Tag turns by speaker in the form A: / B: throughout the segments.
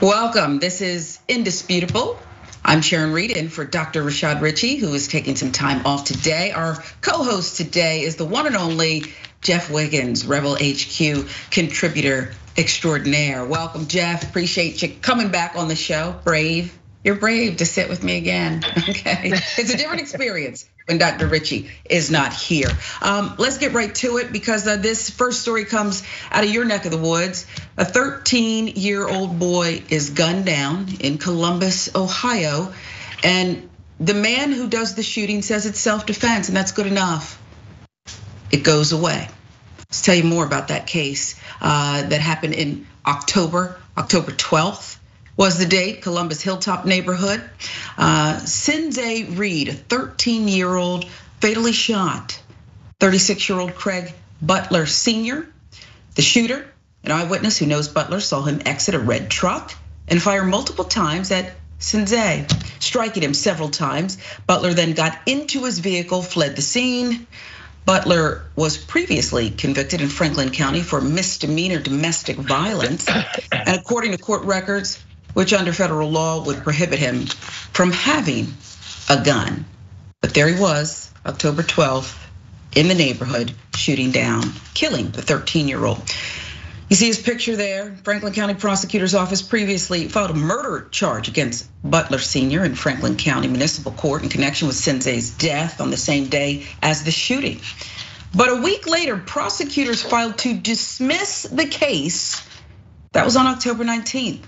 A: Welcome. This is Indisputable. I'm Sharon Reed in for Dr. Richey, who is taking some time off today. Our co-host today is the one and only Jeff Wiggins, Rebel HQ contributor extraordinaire. Welcome, Jeff. Appreciate you coming back on the show. Brave. You're brave to sit with me again. Okay. It's a different experience when Dr. Richey is not here. Let's get right to it because this first story comes out of your neck of the woods. A 13-year-old boy is gunned down in Columbus, Ohio. And the man who does the shooting says it's self-defense, and that's good enough. It goes away. Let's tell you more about that case that happened in October 12th. Was the date, Columbus Hilltop neighborhood. Sinze Reed, a 13-year-old, fatally shot. 36-year-old Craig Butler Sr., the shooter, an eyewitness who knows Butler, saw him exit a red truck and fire multiple times at Sinze, striking him several times. Butler then got into his vehicle, fled the scene. Butler was previously convicted in Franklin County for misdemeanor domestic violence. And according to court records, which under federal law would prohibit him from having a gun. But there he was, October 12th, in the neighborhood, shooting down, killing the 13-year-old. You see his picture there. Franklin County Prosecutor's Office previously filed a murder charge against Butler Sr. in Franklin County Municipal Court in connection with Sinze's death on the same day as the shooting. But a week later, prosecutors filed to dismiss the case. That was on October 19th.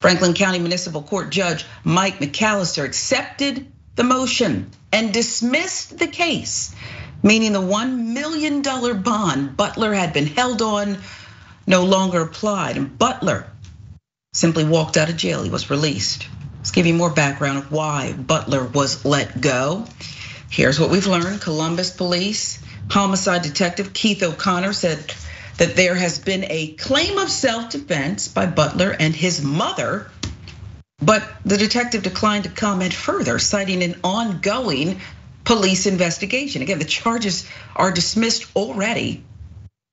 A: Franklin County Municipal Court Judge Mike McAllister accepted the motion and dismissed the case, meaning the $1 million bond Butler had been held on no longer applied. And Butler simply walked out of jail. He was released. Let's give you more background of why Butler was let go. Here's what we've learned. Columbus Police Homicide Detective Keith O'Connor said that there has been a claim of self-defense by Butler and his mother, but the detective declined to comment further, citing an ongoing police investigation. Again, the charges are dismissed already.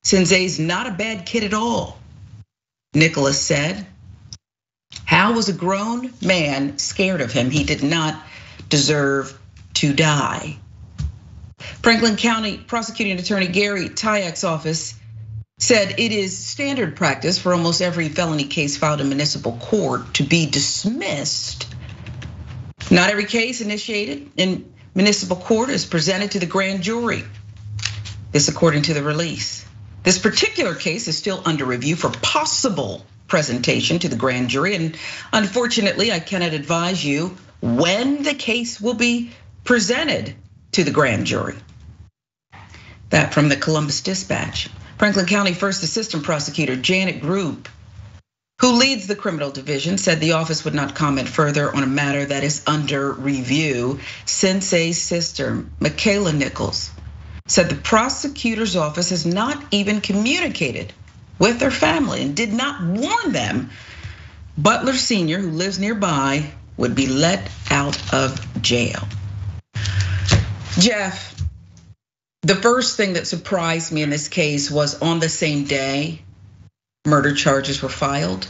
A: Sinze's not a bad kid at all, Nicholas said. How was a grown man scared of him? He did not deserve to die. Franklin County Prosecuting Attorney Gary Tyek's office said it is standard practice for almost every felony case filed in municipal court to be dismissed. Not every case initiated in municipal court is presented to the grand jury. This according to the release. This particular case is still under review for possible presentation to the grand jury. And unfortunately, I cannot advise you when the case will be presented to the grand jury. That from the Columbus Dispatch. Franklin County First Assistant Prosecutor Janet Group, who leads the criminal division, said the office would not comment further on a matter that is under review. Sinze's sister, Michaela Nichols, said the prosecutor's office has not even communicated with their family and did not warn them Butler Sr., who lives nearby, would be let out of jail. Jeff, the first thing that surprised me in this case was on the same day, murder charges were filed.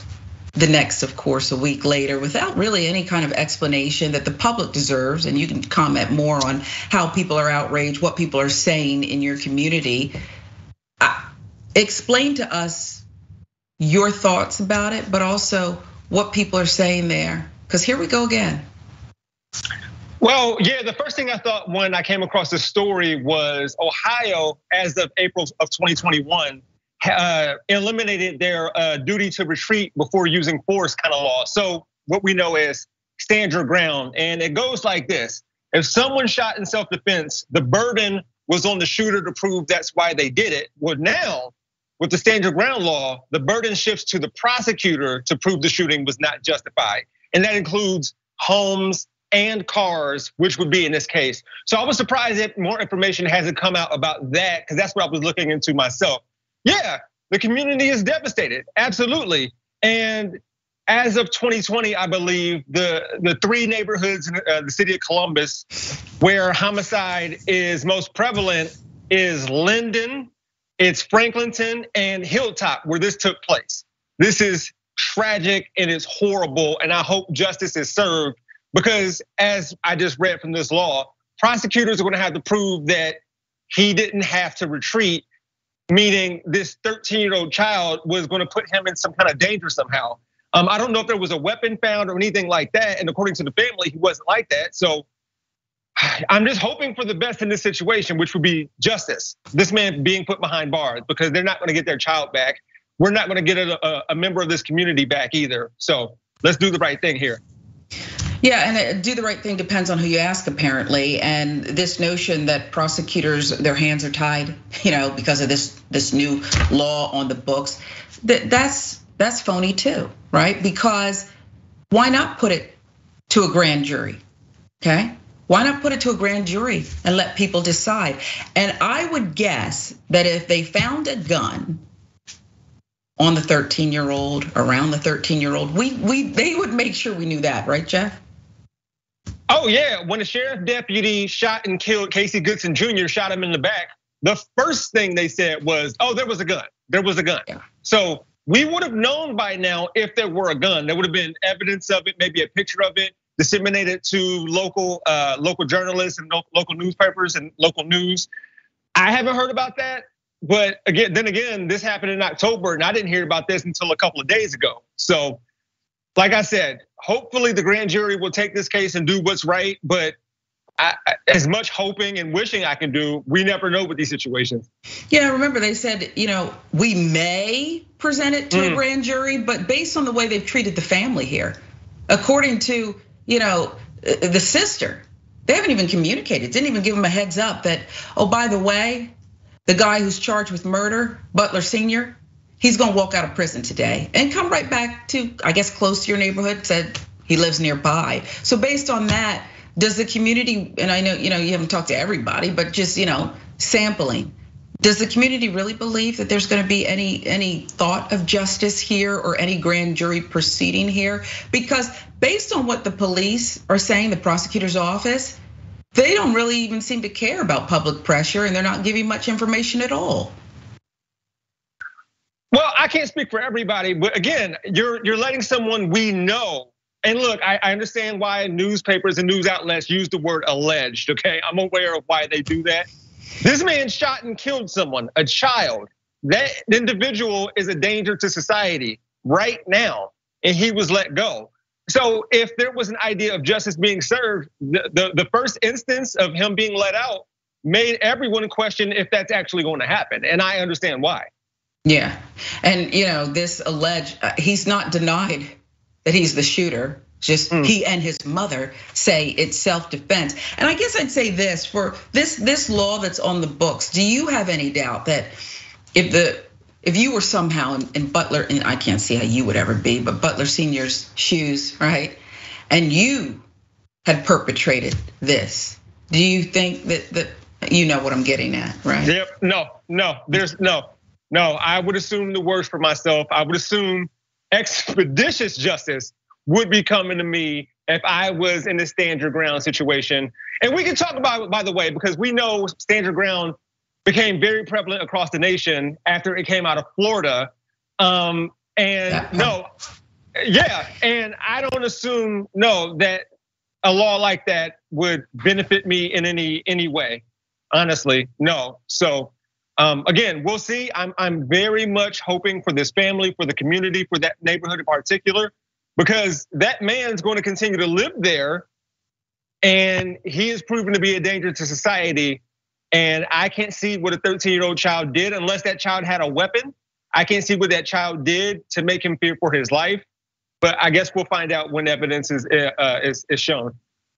A: The next, of course, a week later, without really any kind of explanation that the public deserves, and you can comment more on how people are outraged, what people are saying in your community. Explain to us your thoughts about it, but also what people are saying there, because here we go again.
B: Well, yeah, the first thing I thought when I came across this story was Ohio, as of April of 2021, eliminated their duty to retreat before using force kind of law. So what we know is stand your ground. And it goes like this. If someone shot in self-defense, the burden was on the shooter to prove that's why they did it. Well, now with the stand your ground law, the burden shifts to the prosecutor to prove the shooting was not justified. And that includes Holmes and cars, which would be in this case. So I was surprised that more information hasn't come out about that, because that's what I was looking into myself. Yeah, the community is devastated, absolutely. And as of 2020, I believe the three neighborhoods in the city of Columbus where homicide is most prevalent is Linden, it's Franklinton and Hilltop, where this took place. This is tragic and it's horrible, and I hope justice is served, because as I just read from this law, prosecutors are gonna have to prove that he didn't have to retreat, meaning this 13-year-old child was gonna put him in some kind of danger somehow. I don't know if there was a weapon found or anything like that, and according to the family, he wasn't like that. So I'm just hoping for the best in this situation, which would be justice. This man being put behind bars, because they're not gonna get their child back. We're not gonna get a member of this community back either. So let's do the right thing here.
A: Yeah, and do the right thing depends on who you ask, apparently. And this notion that prosecutors, their hands are tied, because of this new law on the books, that's phony too, right? Because why not put it to a grand jury, okay? Why not put it to a grand jury and let people decide? And I would guess that if they found a gun on the 13-year-old, around the 13-year-old, they would make sure we knew that, right, Jeff?
B: Oh yeah, when the sheriff deputy shot and killed Casey Goodson Jr., shot him in the back, the first thing they said was, oh, there was a gun, there was a gun. Yeah. So we would have known by now if there were a gun. There would have been evidence of it, maybe a picture of it, disseminated to local journalists and local newspapers and local news. I haven't heard about that, but then again, this happened in October, and I didn't hear about this until a couple of days ago. So, like I said, hopefully the grand jury will take this case and do what's right. But as much hoping and wishing I can do, we never know with these situations.
A: Yeah, remember they said, we may present it to a grand jury, but based on the way they've treated the family here, according to the sister, they haven't even communicated, didn't even give them a heads up that, oh, by the way, the guy who's charged with murder, Butler Sr., he's gonna walk out of prison today and come right back to, I guess, close to your neighborhood, said he lives nearby. So based on that, does the community, and I know you haven't talked to everybody, but just sampling, does the community really believe that there's gonna be any thought of justice here or any grand jury proceeding here? Because based on what the police are saying, the prosecutor's office, they don't really even seem to care about public pressure, and they're not giving much information at all.
B: Well, I can't speak for everybody, but again, you're letting someone we know. And look, I understand why newspapers and news outlets use the word alleged, okay? I'm aware of why they do that. This man shot and killed someone, a child. That individual is a danger to society right now, and he was let go. So if there was an idea of justice being served, the first instance of him being let out made everyone question if that's actually going to happen, and I understand why.
A: Yeah, and this alleged, he's not denied that he's the shooter. Just he and his mother say it's self-defense. And I guess I'd say this, for this law that's on the books, do you have any doubt that if you were somehow in Butler, and I can't see how you would ever be, but Butler Sr.'s shoes, right? And you had perpetrated this, do you think that you know what I'm getting at, right?
B: Yep, no, I would assume the worst for myself. I would assume expeditious justice would be coming to me if I was in a stand your ground situation. And we can talk about it, by the way, because we know stand your ground became very prevalent across the nation after it came out of Florida. And I don't assume, that a law like that would benefit me in any way. Honestly, no. So again, we'll see. I'm very much hoping for this family, for the community, for that neighborhood in particular, because that man's going to continue to live there, and he is proven to be a danger to society. And I can't see what a 13-year-old child did unless that child had a weapon. I can't see what that child did to make him fear for his life. But I guess we'll find out when evidence is shown.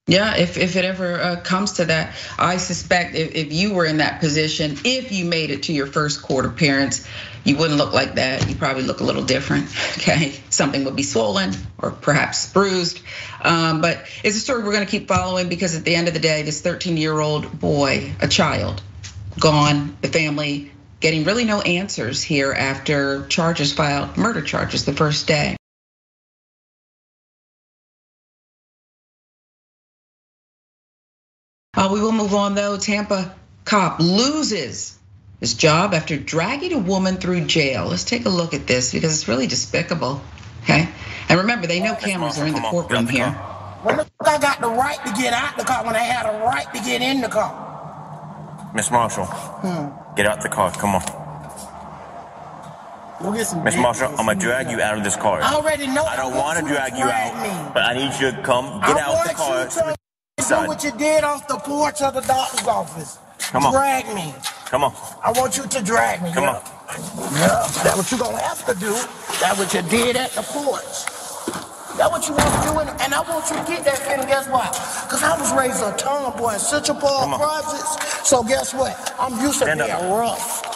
A: Yeah, if it ever comes to that, I suspect if you were in that position, if you made it to your first court appearance, you wouldn't look like that. You probably look a little different, okay? Something would be swollen or perhaps bruised. But it's a story we're gonna keep following, because at the end of the day, this 13-year-old boy, a child, gone, the family getting really no answers here after charges filed, murder charges the first day. We will move on though. Tampa cop loses his job after dragging a woman through jail. Let's take a look at this because it's really despicable. okay? And remember, they know cameras are in the courtroom here.
C: When the I got the right to get out the car, when I had a right to get in the car.
D: Miss Marshall, get out the car, come on.
C: Go get some
D: Miss Marshall, I'm gonna drag you out of this car.
C: I already know.
D: I don't want to drag you out, but I need you to come get out the car.
C: Do what you did off the porch of the doctor's office.
D: Come on.
C: Drag me.
D: Come on.
C: I want you to drag me.
D: Come on.
C: Yeah, that's what you're gonna have to do. That's what you did at the porch. That's what you want to do, and I want you to get that feeling. Guess why? Because I was raised a tomboy in Central Park Projects. So guess what? I'm used to being rough.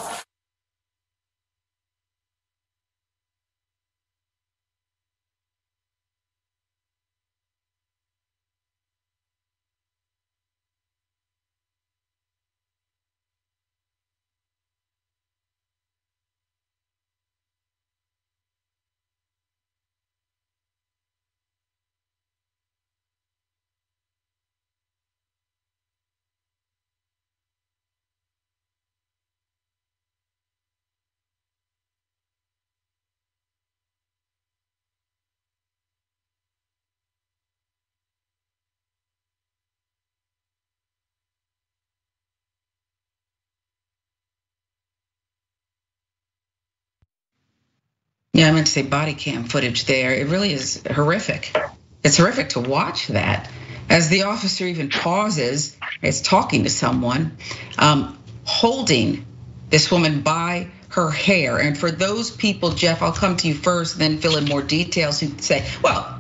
A: Yeah, I meant to say body cam footage there. It really is horrific. It's horrific to watch that. As the officer even pauses, is talking to someone, holding this woman by her hair. And for those people, Jeff, I'll come to you first, then fill in more details, who say, well,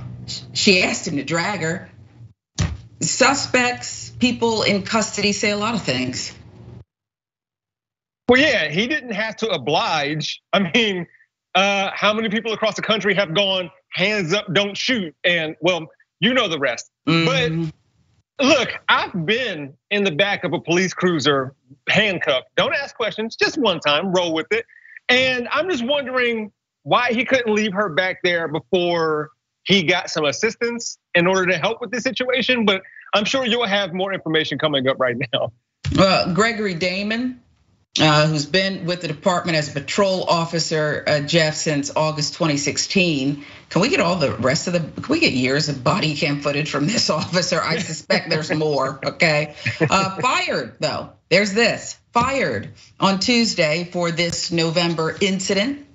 A: she asked him to drag her. Suspects, people in custody say a lot of things.
B: Well, yeah, he didn't have to oblige. I mean, how many people across the country have gone, hands up, don't shoot? And well, you know the rest. But look, I've been in the back of a police cruiser handcuffed. Don't ask questions, just one time, roll with it. And I'm just wondering why he couldn't leave her back there before he got some assistance in order to help with this situation. But I'm sure you'll have more information coming up right now.
A: Well, Gregory Damon, who's been with the department as a patrol officer, Jeff, since August 2016. Can we get all the rest of can we get years of body cam footage from this officer? I suspect there's more, okay? Fired though, there's this, fired on Tuesday for this November incident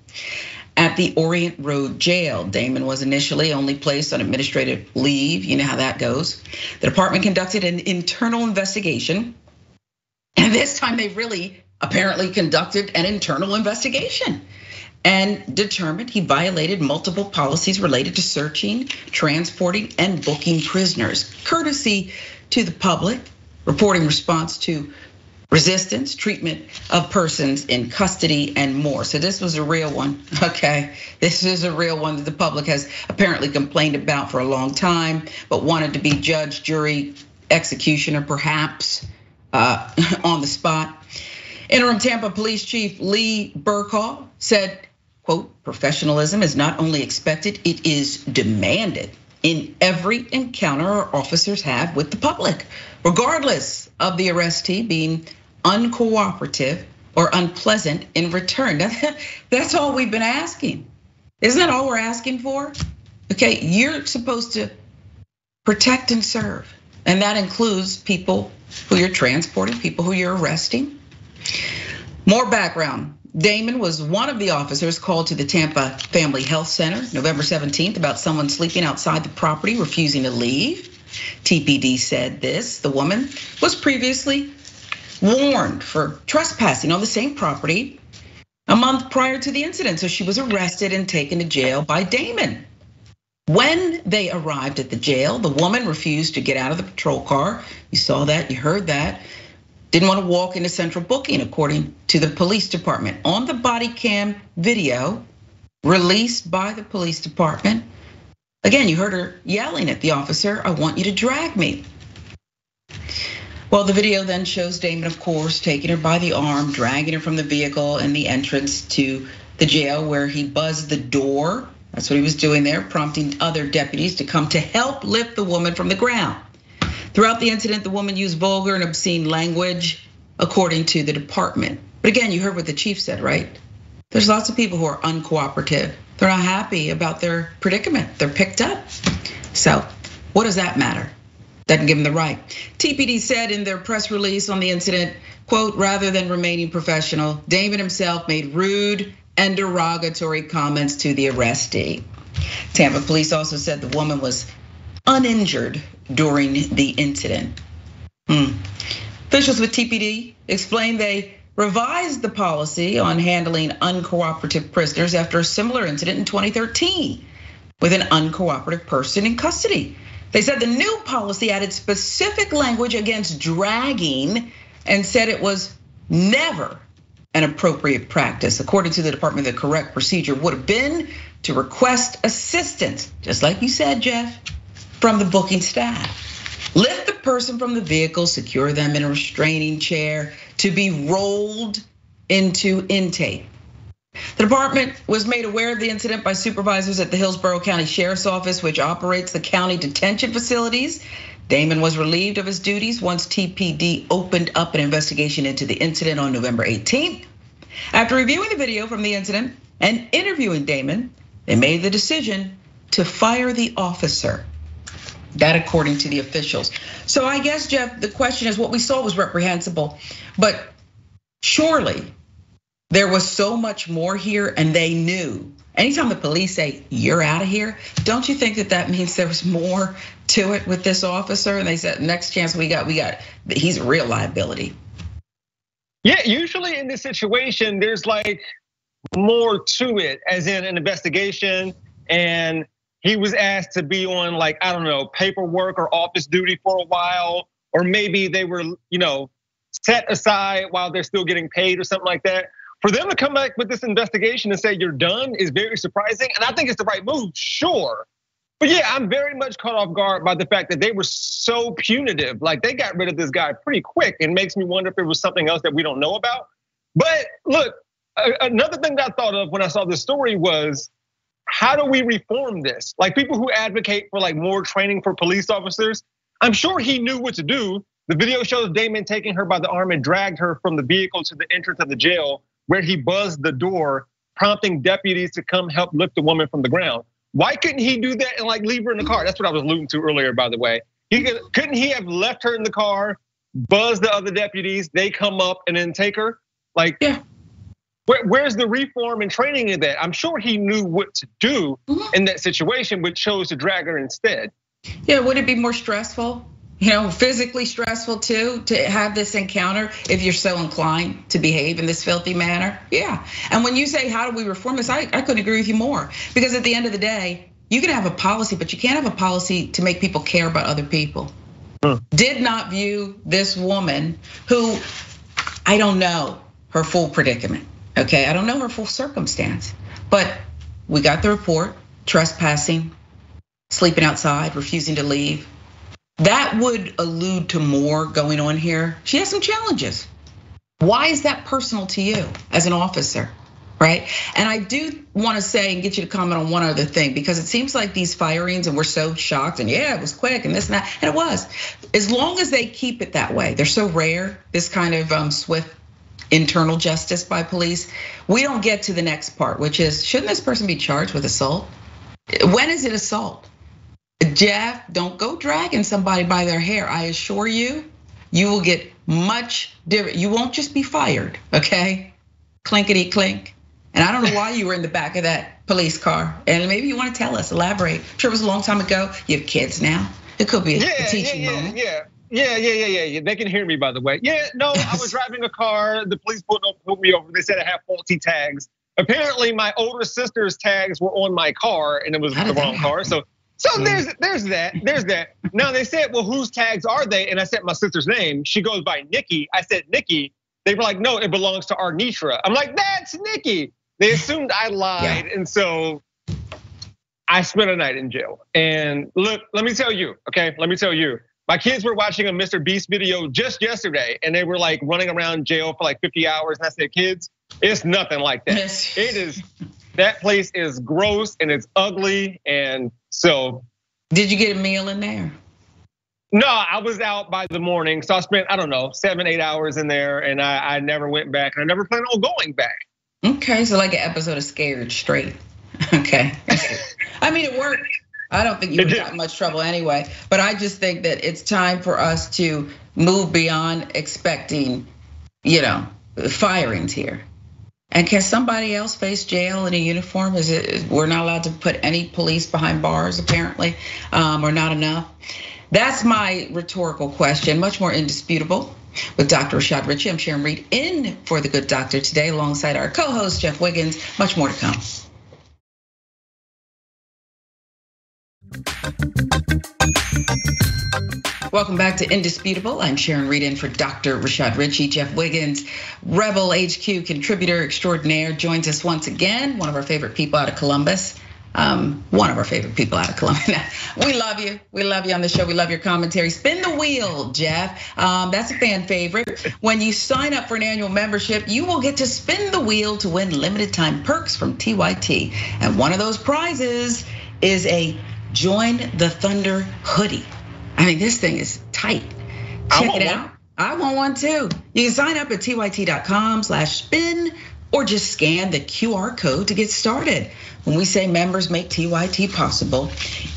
A: at the Orient Road Jail. Damon was initially only placed on administrative leave. You know how that goes. The department conducted an internal investigation, and this time they really apparently conducted an internal investigation and determined he violated multiple policies related to searching, transporting, and booking prisoners, courtesy to the public, reporting response to resistance, treatment of persons in custody, and more. So this was a real one, okay? This is a real one that the public has apparently complained about for a long time, but wanted to be judge, jury, executioner, perhaps on the spot. Interim Tampa Police Chief Lee Burkall said, quote, professionalism is not only expected, it is demanded in every encounter our officers have with the public, regardless of the arrestee being uncooperative or unpleasant in return. That's all we've been asking. Isn't that all we're asking for? Okay, you're supposed to protect and serve. And that includes people who you're transporting, people who you're arresting. More background. Damon was one of the officers called to the Tampa Family Health Center November 17th about someone sleeping outside the property, refusing to leave. TPD said this, the woman was previously warned for trespassing on the same property a month prior to the incident. So she was arrested and taken to jail by Damon. When they arrived at the jail, the woman refused to get out of the patrol car. You saw that, you heard that. Didn't want to walk into central booking, according to the police department. On the body cam video released by the police department, again, you heard her yelling at the officer, I want you to drag me. Well, the video then shows Damon, of course, taking her by the arm, dragging her from the vehicle and the entrance to the jail, where he buzzed the door. That's what he was doing there, prompting other deputies to come to help lift the woman from the ground. Throughout the incident, the woman used vulgar and obscene language, according to the department. But again, you heard what the chief said, right? There's lots of people who are uncooperative. They're not happy about their predicament. They're picked up. So what does that matter? Doesn't give them the right. TPD said in their press release on the incident, quote, rather than remaining professional, Damon himself made rude and derogatory comments to the arrestee. Tampa police also said the woman was uninjured during the incident. Officials with TPD explained they revised the policy on handling uncooperative prisoners after a similar incident in 2013 with an uncooperative person in custody. They said the new policy added specific language against dragging and said it was never an appropriate practice. According to the department, the correct procedure would have been to request assistance, just like you said, Jeff, from the booking staff. Lift the person from the vehicle, secure them in a restraining chair to be rolled into intake. The department was made aware of the incident by supervisors at the Hillsborough County Sheriff's Office, which operates the county detention facilities. Damon was relieved of his duties once TPD opened up an investigation into the incident on November 18th. After reviewing the video from the incident and interviewing Damon, they made the decision to fire the officer. That according to the officials. So I guess, Jeff, the question is, what we saw was reprehensible, but surely there was so much more here, and they knew. Anytime the police say, you're out of here, don't you think that that means there was more to it with this officer? And they said, next chance we got, he's a real liability.
B: Yeah, usually in this situation, there's like more to it, as in an investigation, and he was asked to be on, like, I don't know, paperwork or office duty for a while, or maybe they were, set aside while they're still getting paid or something like that. For them to come back with this investigation and say you're done is very surprising, and I think it's the right move, sure. But yeah, I'm very much caught off guard by the fact that they were so punitive. Like, they got rid of this guy pretty quick. It makes me wonder if there was something else that we don't know about. But look, another thing that I thought of when I saw this story was, how do we reform this? Like, people who advocate for like more training for police officers, I'm sure he knew what to do. The video shows Damon taking her by the arm and dragged her from the vehicle to the entrance of the jail, where he buzzed the door, prompting deputies to come help lift the woman from the ground. Why couldn't he do that and like leave her in the car? That's what I was alluding to earlier, by the way. Couldn't he have left her in the car, buzzed the other deputies, they come up and then take her? Like, yeah. Where's the reform and training in that? I'm sure he knew what to do in that situation, but chose to drag her instead.
A: Yeah, would it be more stressful? Physically stressful too, to have this encounter if you're so inclined to behave in this filthy manner? Yeah, and when you say, how do we reform this? I couldn't agree with you more. Because at the end of the day, you can have a policy, but you can't have a policy to make people care about other people. Did not view this woman, who I don't know her full predicament, okay? I don't know her full circumstance, but we got the report, trespassing, sleeping outside, refusing to leave. That would allude to more going on here. She has some challenges. Why is that personal to you as an officer, right? And I do want to say and get you to comment on one other thing, because it seems like these firings, and we're so shocked, and yeah, it was quick and this and that, and it was. As long as they keep it that way, they're so rare, this kind of swift internal justice by police, we don't get to the next part, which is, shouldn't this person be charged with assault? When is it assault? Jeff, don't go dragging somebody by their hair. I assure you, you will get much different. You won't just be fired, okay? Clinkety clink. And I don't know why you were in the back of that police car. And maybe you want to tell us, elaborate. I'm sure it was a long time ago. You have kids now. It could be a teaching moment.
B: Yeah. They can hear me, by the way. Yeah, no, I was driving a car. The police pulled me over. They said I have faulty tags. Apparently, my older sister's tags were on my car, and it was the wrong car. So there's that. Now they said, well, whose tags are they? And I said my sister's name. She goes by Nikki. I said Nikki. They were like, no, it belongs to Arnitra. I'm like, that's Nikki. They assumed I lied, and so I spent a night in jail. And look, let me tell you, okay? Let me tell you. My kids were watching a Mr. Beast video just yesterday, and they were like running around jail for like 50 hours. And I said, kids, it's nothing like that. It is. That place is gross and it's ugly, and so.
A: Did you get a meal in there?
B: No, I was out by the morning, so I spent, I don't know, 7-8 hours in there, and I never went back, and I never plan on going back.
A: Okay, so like an episode of Scared Straight. Okay. I mean, it worked. I don't think you would have got in much trouble anyway, but I just think that it's time for us to move beyond expecting, firings here. And can somebody else face jail in a uniform? We're not allowed to put any police behind bars, apparently, or not enough? That's my rhetorical question, much more indisputable. With Dr. Rashad Richey, I'm Sharon Reed in for the Good Doctor today, alongside our co-host, Jeff Wiggins. Much more to come. Welcome back to Indisputable. I'm Sharon Reed in for Dr. Rashad Richey. Jeff Wiggins, Rebel HQ contributor extraordinaire, joins us once again. One of our favorite people out of Columbus. We love you. We love you on the show. We love your commentary. Spin the wheel, Jeff. That's a fan favorite. When you sign up for an annual membership, you will get to spin the wheel to win limited time perks from TYT. And one of those prizes is a Join the Thunder hoodie. I mean, this thing is tight. Check it out. I want one too. You can sign up at tyt.com/spin or just scan the QR code to get started. When we say members make TYT possible,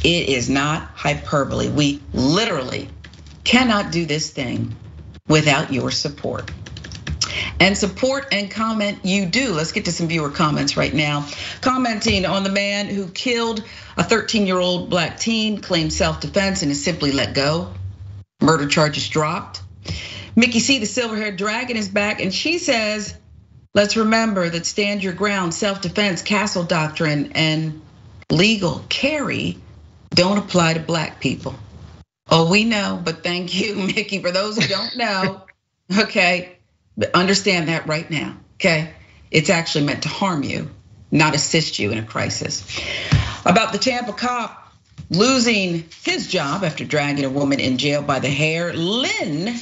A: it is not hyperbole. We literally cannot do this thing without your support. And support and comment you do. Let's get to some viewer comments right now. Commenting on the man who killed a 13-year-old black teen, claimed self-defense and is simply let go. Murder charges dropped. Mickey C, the silver-haired dragon, is back, and she says, let's remember that stand your ground, self-defense, castle doctrine, and legal carry don't apply to black people. Oh, we know, but thank you, Mickey. For those who don't know, okay, understand that right now, okay? It's actually meant to harm you, not assist you in a crisis. About the Tampa cop losing his job after dragging a woman in jail by the hair, Lynn,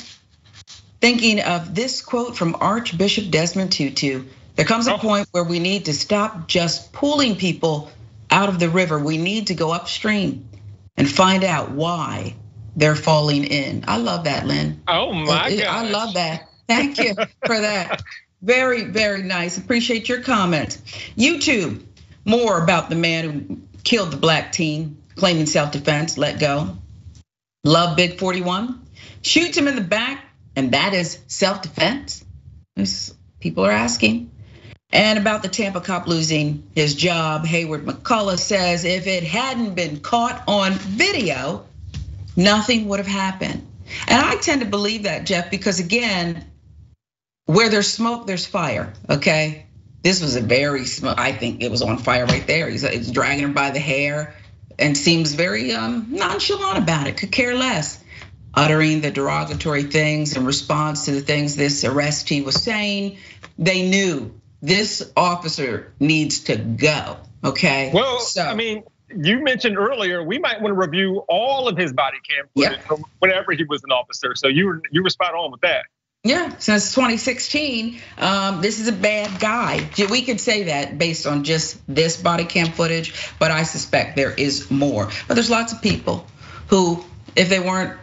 A: thinking of this quote from Archbishop Desmond Tutu: there comes a point where we need to stop just pulling people out of the river. We need to go upstream and find out why they're falling in. I love that, Lynn.
B: Oh my God.
A: I love that. Thank you for that. Very, very nice. Appreciate your comment. YouTube, more about the man who killed the black teen, claiming self-defense, let go. Love Big 41, shoots him in the back, and that is self-defense? People are asking. And about the Tampa cop losing his job, Hayward McCullough says if it hadn't been caught on video, nothing would have happened. And I tend to believe that, Jeff, because again, where there's smoke, there's fire, okay? This was I think it was on fire right there. He's dragging her by the hair and seems very nonchalant about it, could care less. Uttering the derogatory things in response to the things this arrestee was saying. They knew this officer needs to go, okay?
B: Well, so, I mean, you mentioned earlier, we might want to review all of his body cam footage from whenever he was an officer. So you were spot on with that.
A: Yeah, since 2016, this is a bad guy. We could say that based on just this body cam footage, but I suspect there is more. But there's lots of people who, if they weren't,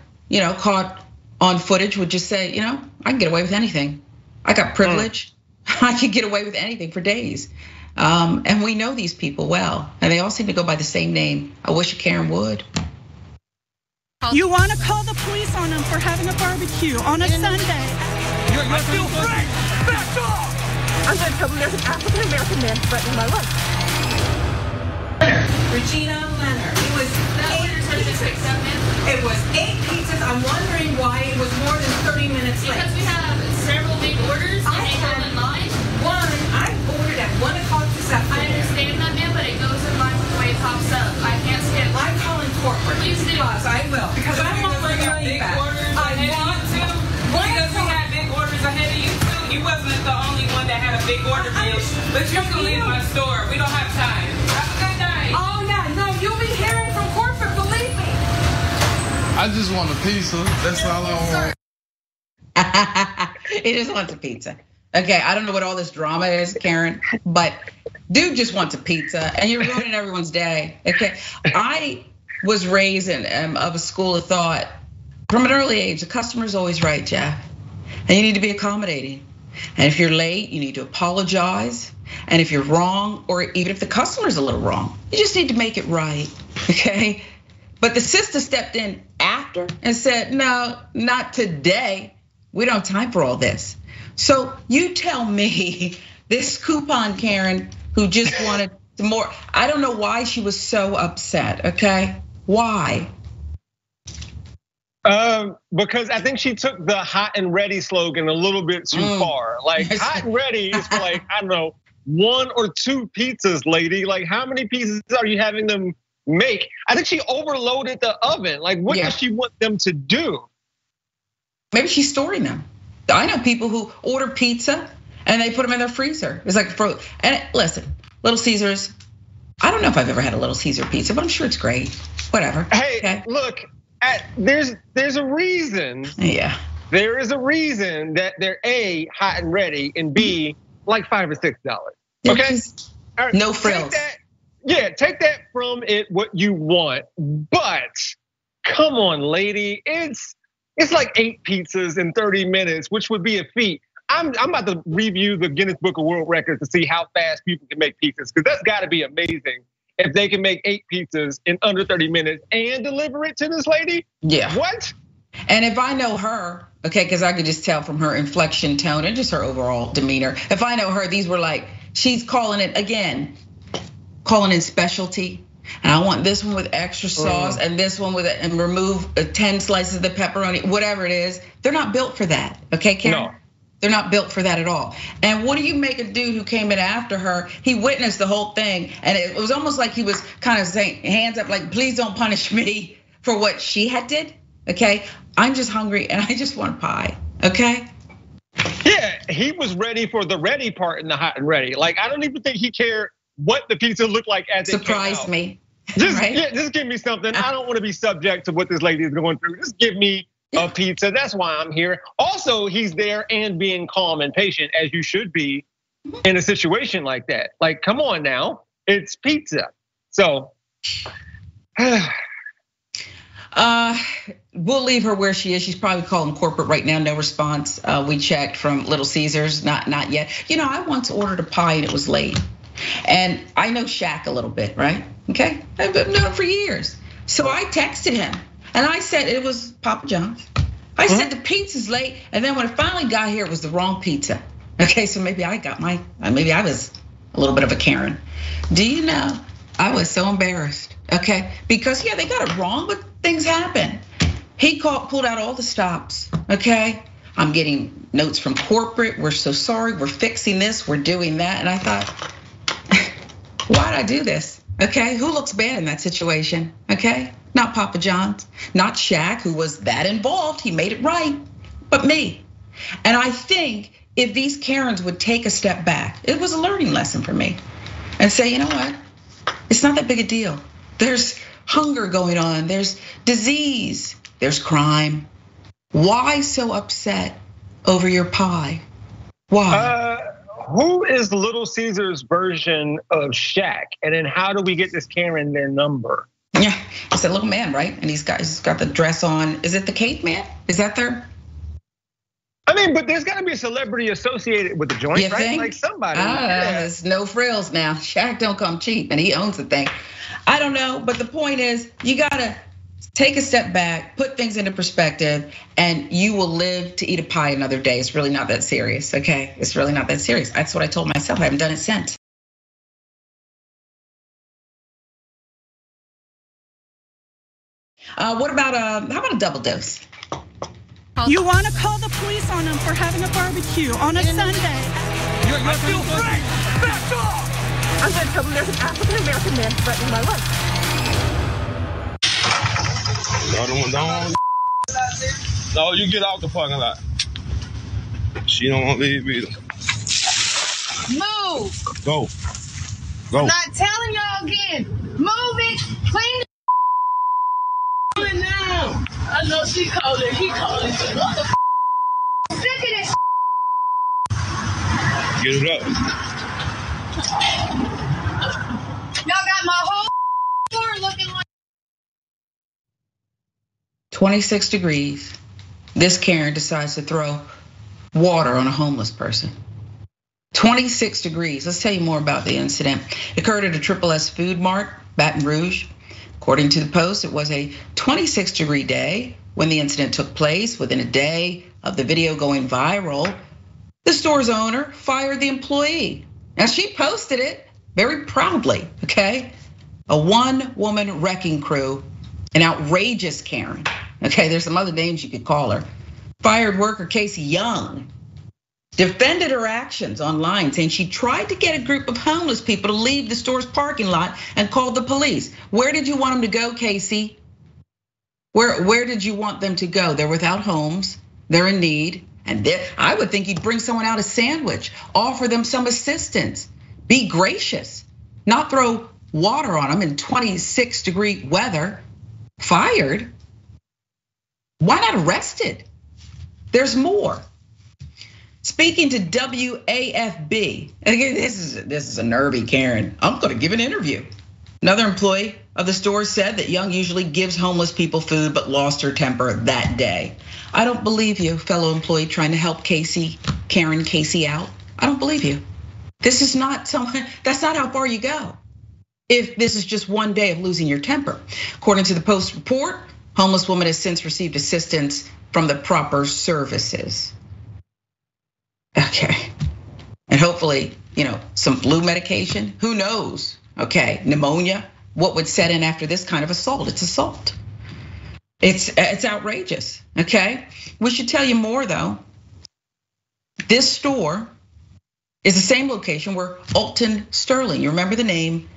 A: caught on footage, would just say, I can get away with anything. I got privilege. I could get away with anything for days. And we know these people well, and they all seem to go by the same name. I wish Karen would.
E: You want to call the police on them for having a barbecue on a Sunday?
C: You're still free! Back off!
F: I'm going to tell them there's an African-American man threatening my life.
G: Regina Leonard. It was 8 pizzas. It was 8 pizzas. I'm wondering why it was more than 30 minutes late.
H: Because we have several big orders and they go in line.
G: I ordered at 1 o'clock this afternoon.
H: I understand that, man, but it goes in line with the way it pops up. I can't skip.
G: I'm calling corporate.
H: Please do.
G: I will. Because I want my money back. I want to.
I: Because we had big orders ahead of you too. You wasn't the only one that had a big order bill. But you're gonna leave my store. We don't have time. Have a good night.
G: Oh yeah, no, you'll be hearing from corporate, believe me.
J: I just want a pizza. That's all I want.
A: He just wants a pizza. Okay, I don't know what all this drama is, Karen, but dude just wants a pizza, and you're ruining everyone's day. Okay, I was raised of a school of thought from an early age. The customer's always right, Jeff, and you need to be accommodating. And if you're late, you need to apologize. And if you're wrong, or even if the customer's a little wrong, you just need to make it right, okay? But the sister stepped in after and said, no, not today. We don't have time for all this. So you tell me, this coupon Karen who just wanted more, I don't know why she was so upset, okay? Why?
B: Because I think she took the hot and ready slogan a little bit too far. Like hot and ready is for like, I don't know, 1 or 2 pizzas, lady. Like how many pizzas are you having them make? I think she overloaded the oven. Like what does she want them to do?
A: Maybe she's storing them. I know people who order pizza and they put them in their freezer. It's like, and listen, Little Caesars, I don't know if I've ever had a Little Caesar pizza, but I'm sure it's great, whatever.
B: Hey, look. There's a reason.
A: Yeah.
B: There is a reason that they're A, hot and ready, and B, like $5 or $6. Okay.
A: No frills.
B: Take that from it what you want. But come on, lady, it's like 8 pizzas in 30 minutes, which would be a feat. I'm about to review the Guinness Book of World Records to see how fast people can make pizzas, because that's got to be amazing. If they can make 8 pizzas in under 30 minutes and deliver it to this lady?
A: Yeah.
B: What?
A: And if I know her, okay, because I could just tell from her inflection tone and just her overall demeanor. If I know her, these were like, she's calling it again, calling in specialty. And I want this one with extra sauce and this one with and remove 10 slices of the pepperoni, whatever it is. They're not built for that, okay, Karen? No. They're not built for that at all. And what do you make a dude who came in after her? He witnessed the whole thing. And it was almost like he was kind of saying, hands up, like, please don't punish me for what she had did, okay? I'm just hungry and I just want pie, okay?
B: Yeah, he was ready for the ready part in the hot and ready. Like, I don't even think he cared what the pizza looked like as it came out.
A: Surprised me,
B: just,
A: right?
B: Yeah, just give me something. I don't want to be subject to what this lady is going through. Just give me a pizza, that's why I'm here. Also, he's there and being calm and patient, as you should be in a situation like that. Like, come on now, it's pizza. So,
A: we'll leave her where she is. She's probably calling corporate right now, no response. We checked from Little Caesars, not yet. You know, I once ordered a pie and it was late. And I know Shaq a little bit, right? Okay, I've known him for years. So I texted him. And I said it was Papa John's. I said the pizza's late, and then when it finally got here, it was the wrong pizza. Okay, so maybe I was a little bit of a Karen. Do you know, I was so embarrassed, okay? Because yeah, they got it wrong, but things happen. He pulled out all the stops, okay? I'm getting notes from corporate, we're so sorry, we're fixing this, we're doing that. And I thought, why'd I do this? Okay, who looks bad in that situation, okay? Not Papa John's, not Shaq, who was that involved, he made it right, but me. And I think if these Karens would take a step back, it was a learning lesson for me, and say, you know what, it's not that big a deal. There's hunger going on, there's disease, there's crime. Why so upset over your pie? Why?
B: Who is Little Caesar's version of Shaq? And then how do we get this Karen their number?
A: Yeah, it's a little man, right? And he's got the dress on. Is it the caveman? Is that their?
B: I mean, but there's gotta be a celebrity associated with the joint,
A: you
B: right?
A: Think?
B: Like somebody.
A: There's no frills now. Shaq don't come cheap and he owns the thing. I don't know, but the point is you gotta take a step back, put things into perspective, and you will live to eat a pie another day. It's really not that serious, okay? It's really not that serious. That's what I told myself, I haven't done it since. What about how about a double dose?
E: You want to call the police on them for having a barbecue on a Sunday?
C: I feel free. Back off.
F: I'm going to tell them there's an African-American man threatening my life.
J: No, you get out the parking lot. She don't want to leave either.
K: Move.
J: Go.
K: I'm not telling y'all again. Move it. Clean it now. I know she called it. He called it. What the sick of this.
J: Get it up.
K: Y'all got my whole store looking like
A: 26 degrees. This Karen decides to throw water on a homeless person. 26 degrees. Let's tell you more about the incident. It occurred at a Triple S Food Mart, Baton Rouge. According to the Post, it was a 26-degree day when the incident took place. Within a day of the video going viral, the store's owner fired the employee. Now, she posted it very proudly, okay? A one-woman wrecking crew, an outrageous Karen. Okay, there's some other names you could call her. Fired worker Casey Young defended her actions online, saying she tried to get a group of homeless people to leave the store's parking lot and called the police. Where did you want them to go, Casey? Where did you want them to go? They're without homes, they're in need, and I would think you'd bring someone out a sandwich, offer them some assistance, be gracious, not throw water on them in 26-degree weather. Fired? Why not arrested? There's more. Speaking to WAFB, and again, this is a nervy Karen. I'm gonna give an interview. Another employee of the store said that Young usually gives homeless people food, but lost her temper that day. I don't believe you, fellow employee trying to help Karen Casey out. I don't believe you. This is not something, that's not how far you go. If this is just one day of losing your temper. According to the Post report, homeless woman has since received assistance from the proper services. Okay, and hopefully, some flu medication, who knows? Okay, pneumonia, what would set in after this kind of assault? It's assault. It's outrageous, okay? We should tell you more though. This store is the same location where Alton Sterling, you remember the name,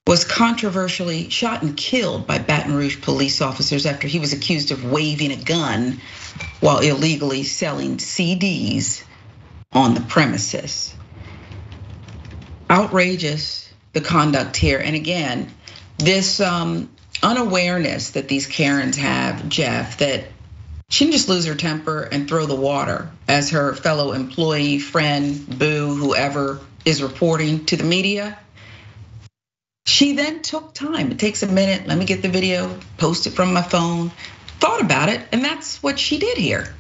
A: was controversially shot and killed by Baton Rouge police officers after he was accused of waving a gun while illegally selling CDs on the premises. Outrageous, the conduct here. And again, this unawareness that these Karens have, Jeff, that she can just lose her temper and throw the water, as her fellow employee, friend, boo, whoever is reporting to the media. She then took time. It takes a minute. Let me get the video, post it from my phone, thought about it, and that's what she did here.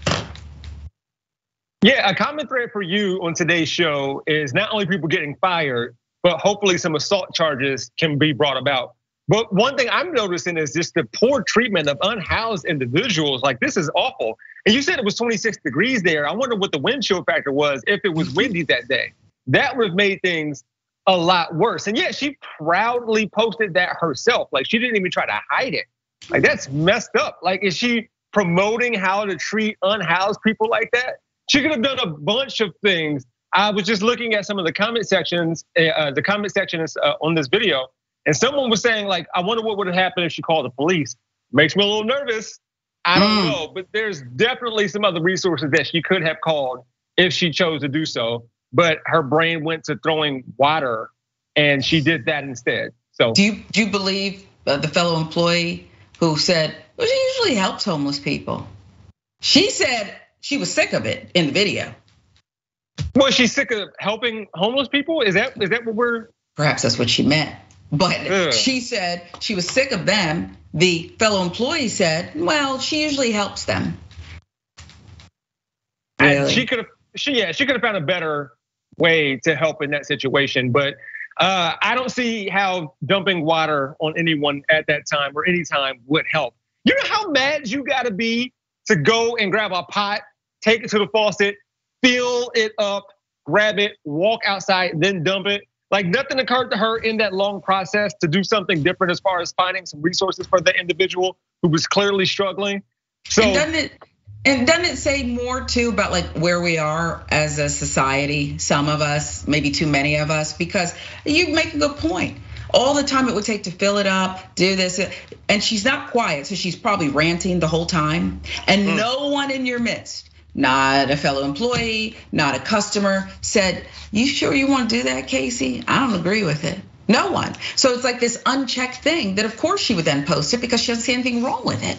B: Yeah, a common thread for you on today's show is not only people getting fired, but hopefully some assault charges can be brought about. But one thing I'm noticing is just the poor treatment of unhoused individuals. Like, this is awful. And you said it was 26 degrees there. I wonder what the wind chill factor was if it was windy that day. That would have made things a lot worse. And yet she proudly posted that herself. Like, she didn't even try to hide it. Like, that's messed up. Like, is she promoting how to treat unhoused people like that? She could have done a bunch of things. I was just looking at some of the comment sections, on this video, and someone was saying, like, I wonder what would have happened if she called the police. Makes me a little nervous. I don't know, but there's definitely some other resources that she could have called if she chose to do so. But her brain went to throwing water, and she did that instead. So,
A: do you believe the fellow employee who said, well, she usually helps homeless people? She said she was sick of it in the video.
B: Was she sick of helping homeless people? Is that what we're? Perhaps
A: that's what she meant. But she said she was sick of them. The fellow employee said, well, she usually helps them.
B: Really? And she could have found a better way to help in that situation. But I don't see how dumping water on anyone at that time or any time would help. You know how mad you gotta be to go and grab a pot, take it to the faucet, fill it up, grab it, walk outside, then dump it. Like, nothing occurred to her in that long process to do something different as far as finding some resources for the individual who was clearly struggling. So,
A: and doesn't it say more too about like where we are as a society? Some of us, maybe too many of us, because you make a good point. All the time it would take to fill it up, do this, and she's not quiet, so she's probably ranting the whole time. And no one in your midst, not a fellow employee, not a customer, said, you sure you want to do that, Casey? I don't agree with it. No one. So it's like this unchecked thing that of course she would then post it because she doesn't see anything wrong with it.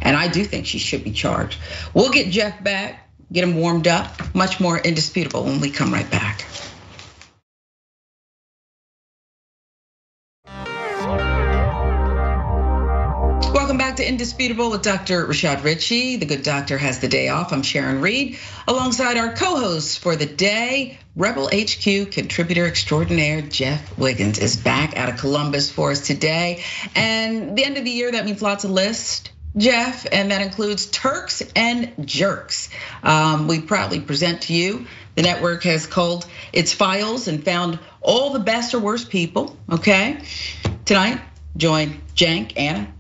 A: And I do think she should be charged. We'll get Jeff back, get him warmed up, much more Indisputable when we come right back. Welcome back to Indisputable with Dr. Rashad Richey. The good doctor has the day off. I'm Sharon Reed, alongside our co-host for the day, Rebel HQ contributor extraordinaire Jeff Wiggins is back out of Columbus for us today. And the end of the year, that means lots of lists, Jeff, and that includes Turks and Jerks. We proudly present to you, the network has culled its files and found all the best or worst people, okay? Tonight, join Cenk, Anna,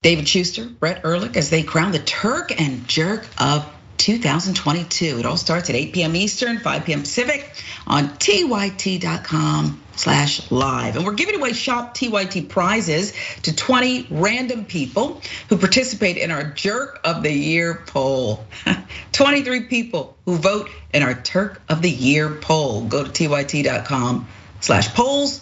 A: David Schuster, Brett Ehrlich as they crown the Turk and Jerk of 2022. It all starts at 8 p.m. Eastern, 5 p.m. Pacific on tyt.com/live. And we're giving away Shop TYT prizes to 20 random people who participate in our Jerk of the Year poll. 23 people who vote in our Turk of the Year poll. Go to tyt.com/polls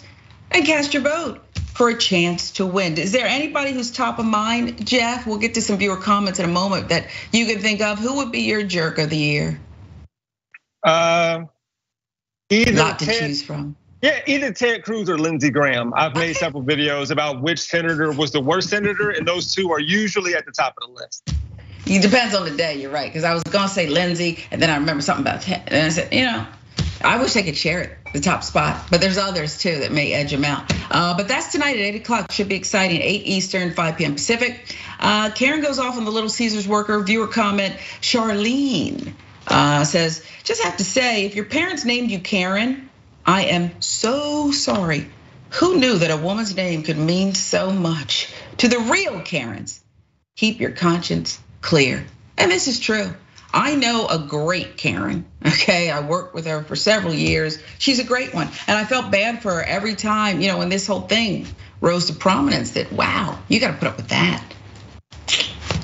A: and cast your vote for a chance to win. Is there anybody who's top of mind, Jeff? We'll get to some viewer comments in a moment that you can think of. Who would be your Jerk of the Year?
B: Either
A: Lot to choose from.
B: Yeah, either Ted Cruz or Lindsey Graham. I've made several videos about which senator was the worst senator, and those two are usually at the top of the list.
A: It depends on the day, you're right. Because I was gonna say Lindsey, and then I remember something about Ted, and I said, I wish I could share it, the top spot, but there's others too that may edge them out. But that's tonight at 8 o'clock, should be exciting, 8 Eastern, 5 p.m. Pacific. Karen goes off on the Little Caesars worker, viewer comment, Charlene says, just have to say, if your parents named you Karen, I am so sorry. Who knew that a woman's name could mean so much? To the real Karens, keep your conscience clear. And this is true. I know a great Karen, okay? I worked with her for several years. She's a great one. And I felt bad for her every time, when this whole thing rose to prominence that, wow, you gotta put up with that.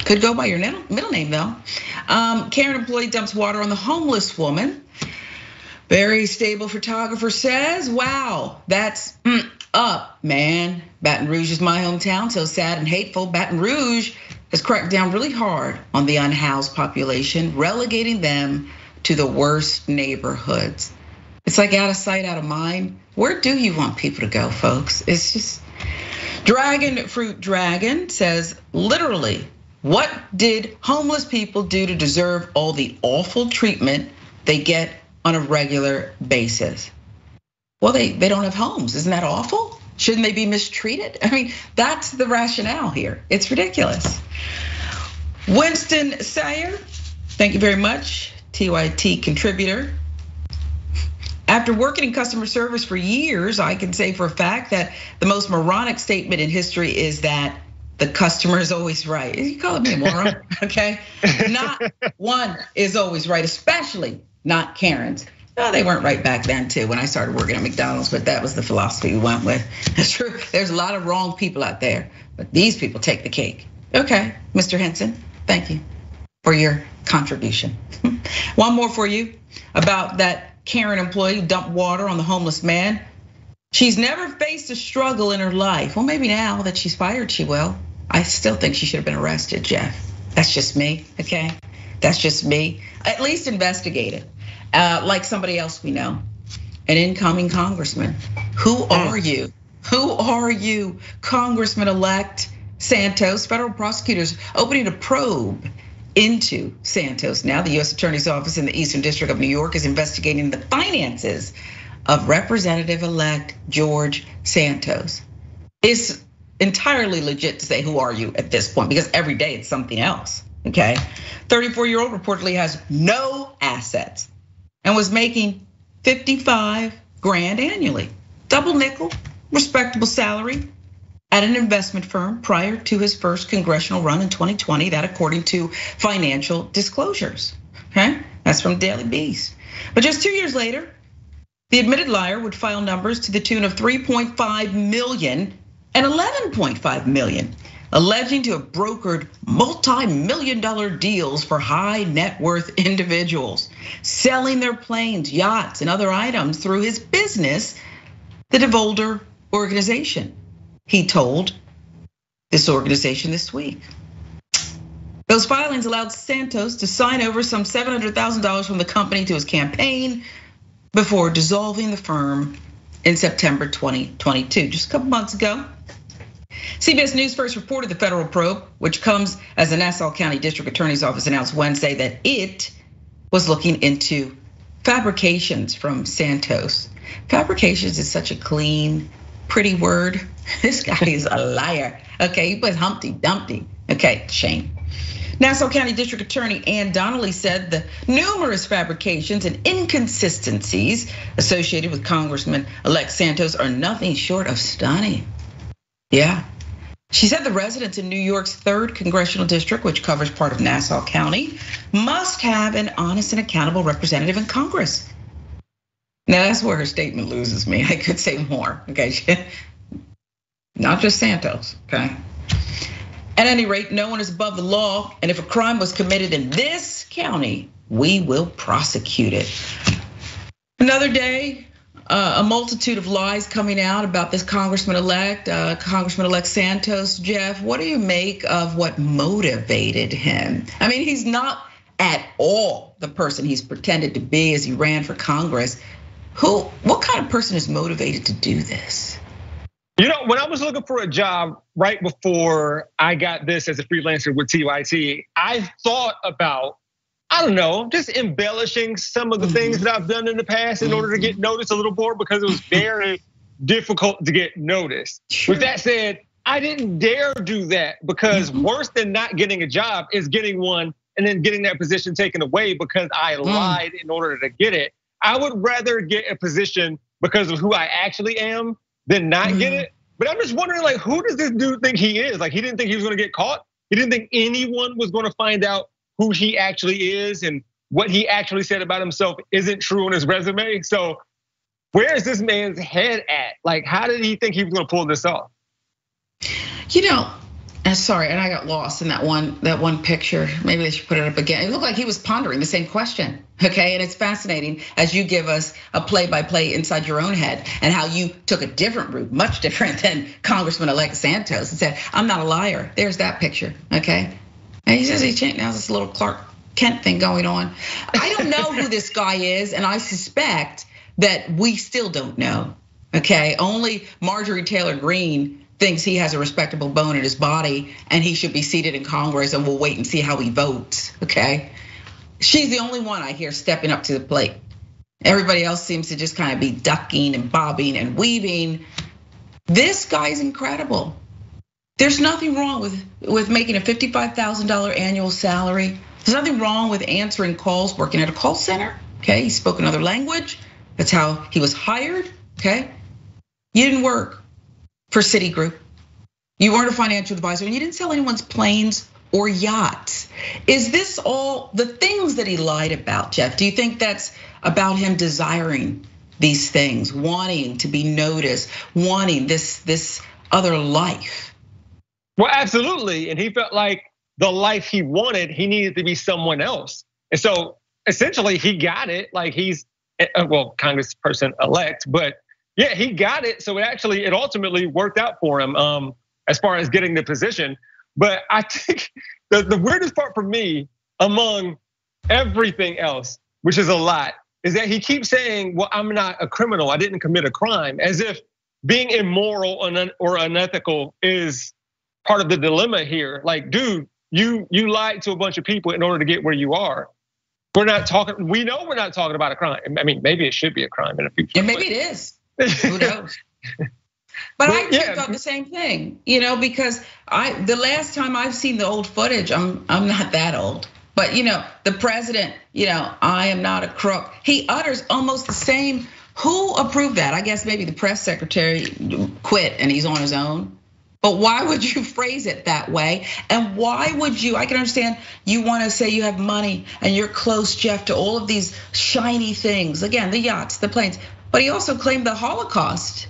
A: Could go by your middle name though. Karen employee dumps water on the homeless woman. Very stable photographer says, wow, that's up, man. Baton Rouge is my hometown, so sad and hateful. Baton Rouge has cracked down really hard on the unhoused population, relegating them to the worst neighborhoods. It's like out of sight, out of mind. Where do you want people to go, folks? It's just, Dragon Fruit Dragon says, literally, what did homeless people do to deserve all the awful treatment they get on a regular basis? Well, they don't have homes. Isn't that awful? Shouldn't they be mistreated? I mean, that's the rationale here. It's ridiculous. Winston Sayer, thank you very much, TYT contributor. After working in customer service for years, I can say for a fact that the most moronic statement in history is that the customer is always right. You calling me a moron, okay? Not one is always right, especially not Karens. No, they weren't right back then too when I started working at McDonald's, but that was the philosophy we went with. It's true, there's a lot of wrong people out there, but these people take the cake. Okay, Mr. Henson, thank you for your contribution. One more for you about that Karen employee who dumped water on the homeless man. She's never faced a struggle in her life. Well, maybe now that she's fired, she will. I still think she should have been arrested, Jeff. That's just me, okay? That's just me. At least investigated. Like somebody else we know, an incoming congressman. Who are you? Who are you? Congressman-elect Santos. Federal prosecutors opening a probe into Santos. Now the US Attorney's Office in the Eastern District of New York is investigating the finances of Representative-elect George Santos. It's entirely legit to say, who are you at this point? Because every day it's something else, okay? 34-year-old reportedly has no assets and was making 55 grand annually. Double nickel, respectable salary at an investment firm prior to his first congressional run in 2020, that according to financial disclosures, okay? That's from Daily Beast. But just 2 years later, the admitted liar would file numbers to the tune of 3.5 million and 11.5 million, alleging to have brokered multi-million-dollar deals for high net worth individuals, selling their planes, yachts, and other items through his business, the DeVolder organization. He told this organization this week. Those filings allowed Santos to sign over some $700,000 from the company to his campaign before dissolving the firm in September 2022, just a couple months ago. CBS News first reported the federal probe, which comes as the Nassau County District Attorney's Office announced Wednesday that it was looking into fabrications from Santos. Fabrications is such a clean, pretty word. This guy is a liar. Okay, he puts Humpty Dumpty. Okay, shame. Nassau County District Attorney Ann Donnelly said the numerous fabrications and inconsistencies associated with Congressman-elect Santos are nothing short of stunning. Yeah. She said the residents in New York's 3rd congressional district, which covers part of Nassau County, must have an honest and accountable representative in Congress. Now that's where her statement loses me. I could say more, okay? Not just Santos, okay? At any rate, no one is above the law, and if a crime was committed in this county, we will prosecute it. Another day, a multitude of lies coming out about this Congressman-elect Santos. Jeff, what do you make of what motivated him? I mean, he's not at all the person he's pretended to be as he ran for Congress. What kind of person is motivated to do this?
B: You know, when I was looking for a job right before I got this as a freelancer with TYT, I thought about, I don't know, just embellishing some of the things that I've done in the past in order to get noticed a little more, because it was very difficult to get noticed. Sure. With that said, I didn't dare do that, because worse than not getting a job is getting one and then getting that position taken away because I lied in order to get it. I would rather get a position because of who I actually am than not get it. But I'm just wondering, like, who does this dude think he is? Like, he didn't think he was gonna get caught. He didn't think anyone was gonna find out who he actually is, and what he actually said about himself isn't true on his resume. So where is this man's head at? Like, how did he think he was gonna pull this off?
A: You know, sorry, and I got lost in that one picture. Maybe they should put it up again. It looked like he was pondering the same question, okay? And it's fascinating as you give us a play-by-play inside your own head and how you took a different route, much different than Congressman-elect Santos, and said, I'm not a liar. There's that picture, okay? And he says he changed, now this little Clark Kent thing going on. I don't know who this guy is, and I suspect that we still don't know, okay? Only Marjorie Taylor Greene thinks he has a respectable bone in his body and he should be seated in Congress, and we'll wait and see how he votes, okay? She's the only one I hear stepping up to the plate. Everybody else seems to just kind of be ducking and bobbing and weaving. This guy's incredible. There's nothing wrong with making a $55,000 annual salary. There's nothing wrong with answering calls, working at a call center, okay? He spoke another language. That's how he was hired, okay? You didn't work for Citigroup. You weren't a financial advisor, and you didn't sell anyone's planes or yachts. Is this all the things that he lied about, Jeff? Do you think that's about him desiring these things, wanting to be noticed, wanting this other life?
B: Well, absolutely, and he felt like the life he wanted, he needed to be someone else. And so essentially he got it, like he's, well, Congressperson-elect, but yeah, he got it. So it ultimately worked out for him as far as getting the position. But I think the weirdest part for me, among everything else, which is a lot, is that he keeps saying, well, I'm not a criminal, I didn't commit a crime, as if being immoral or unethical is part of the dilemma here. Like, dude, you lied to a bunch of people in order to get where you are. We know we're not talking about a crime. I mean, maybe it should be a crime in the future.
A: Yeah, maybe it is. Who knows? But I thought the same thing, because the last time I've seen the old footage, I'm not that old. But the president, I am not a crook. He utters almost the same. Who approved that? I guess maybe the press secretary quit and he's on his own. But why would you phrase it that way? And why would you, I can understand you wanna say you have money and you're close, Jeff, to all of these shiny things. Again, the yachts, the planes, but he also claimed the Holocaust,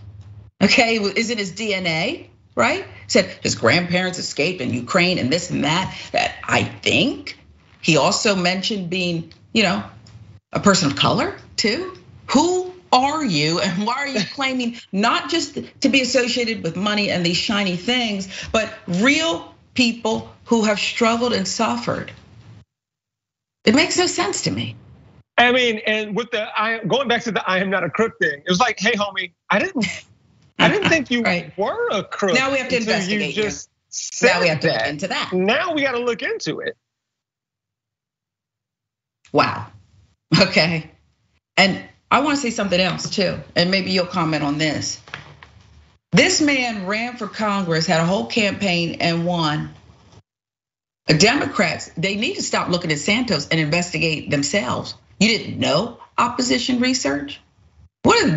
A: okay? Is in his DNA, right? Said his grandparents escaped in Ukraine and this and that. That I think he also mentioned being, a person of color too. Who are you and why are you claiming not just to be associated with money and these shiny things, but real people who have struggled and suffered? It makes no sense to me.
B: I mean, and with going back to the I am not a crook thing, it was like, hey homie, I I didn't think you were a crook.
A: Now we have to investigate you. Now we have to look into that.
B: Now we got to look into it.
A: Wow. Okay. And I want to say something else too, and maybe you'll comment on this. This man ran for Congress, had a whole campaign and won. Democrats, they need to stop looking at Santos and investigate themselves. You didn't know opposition research? What is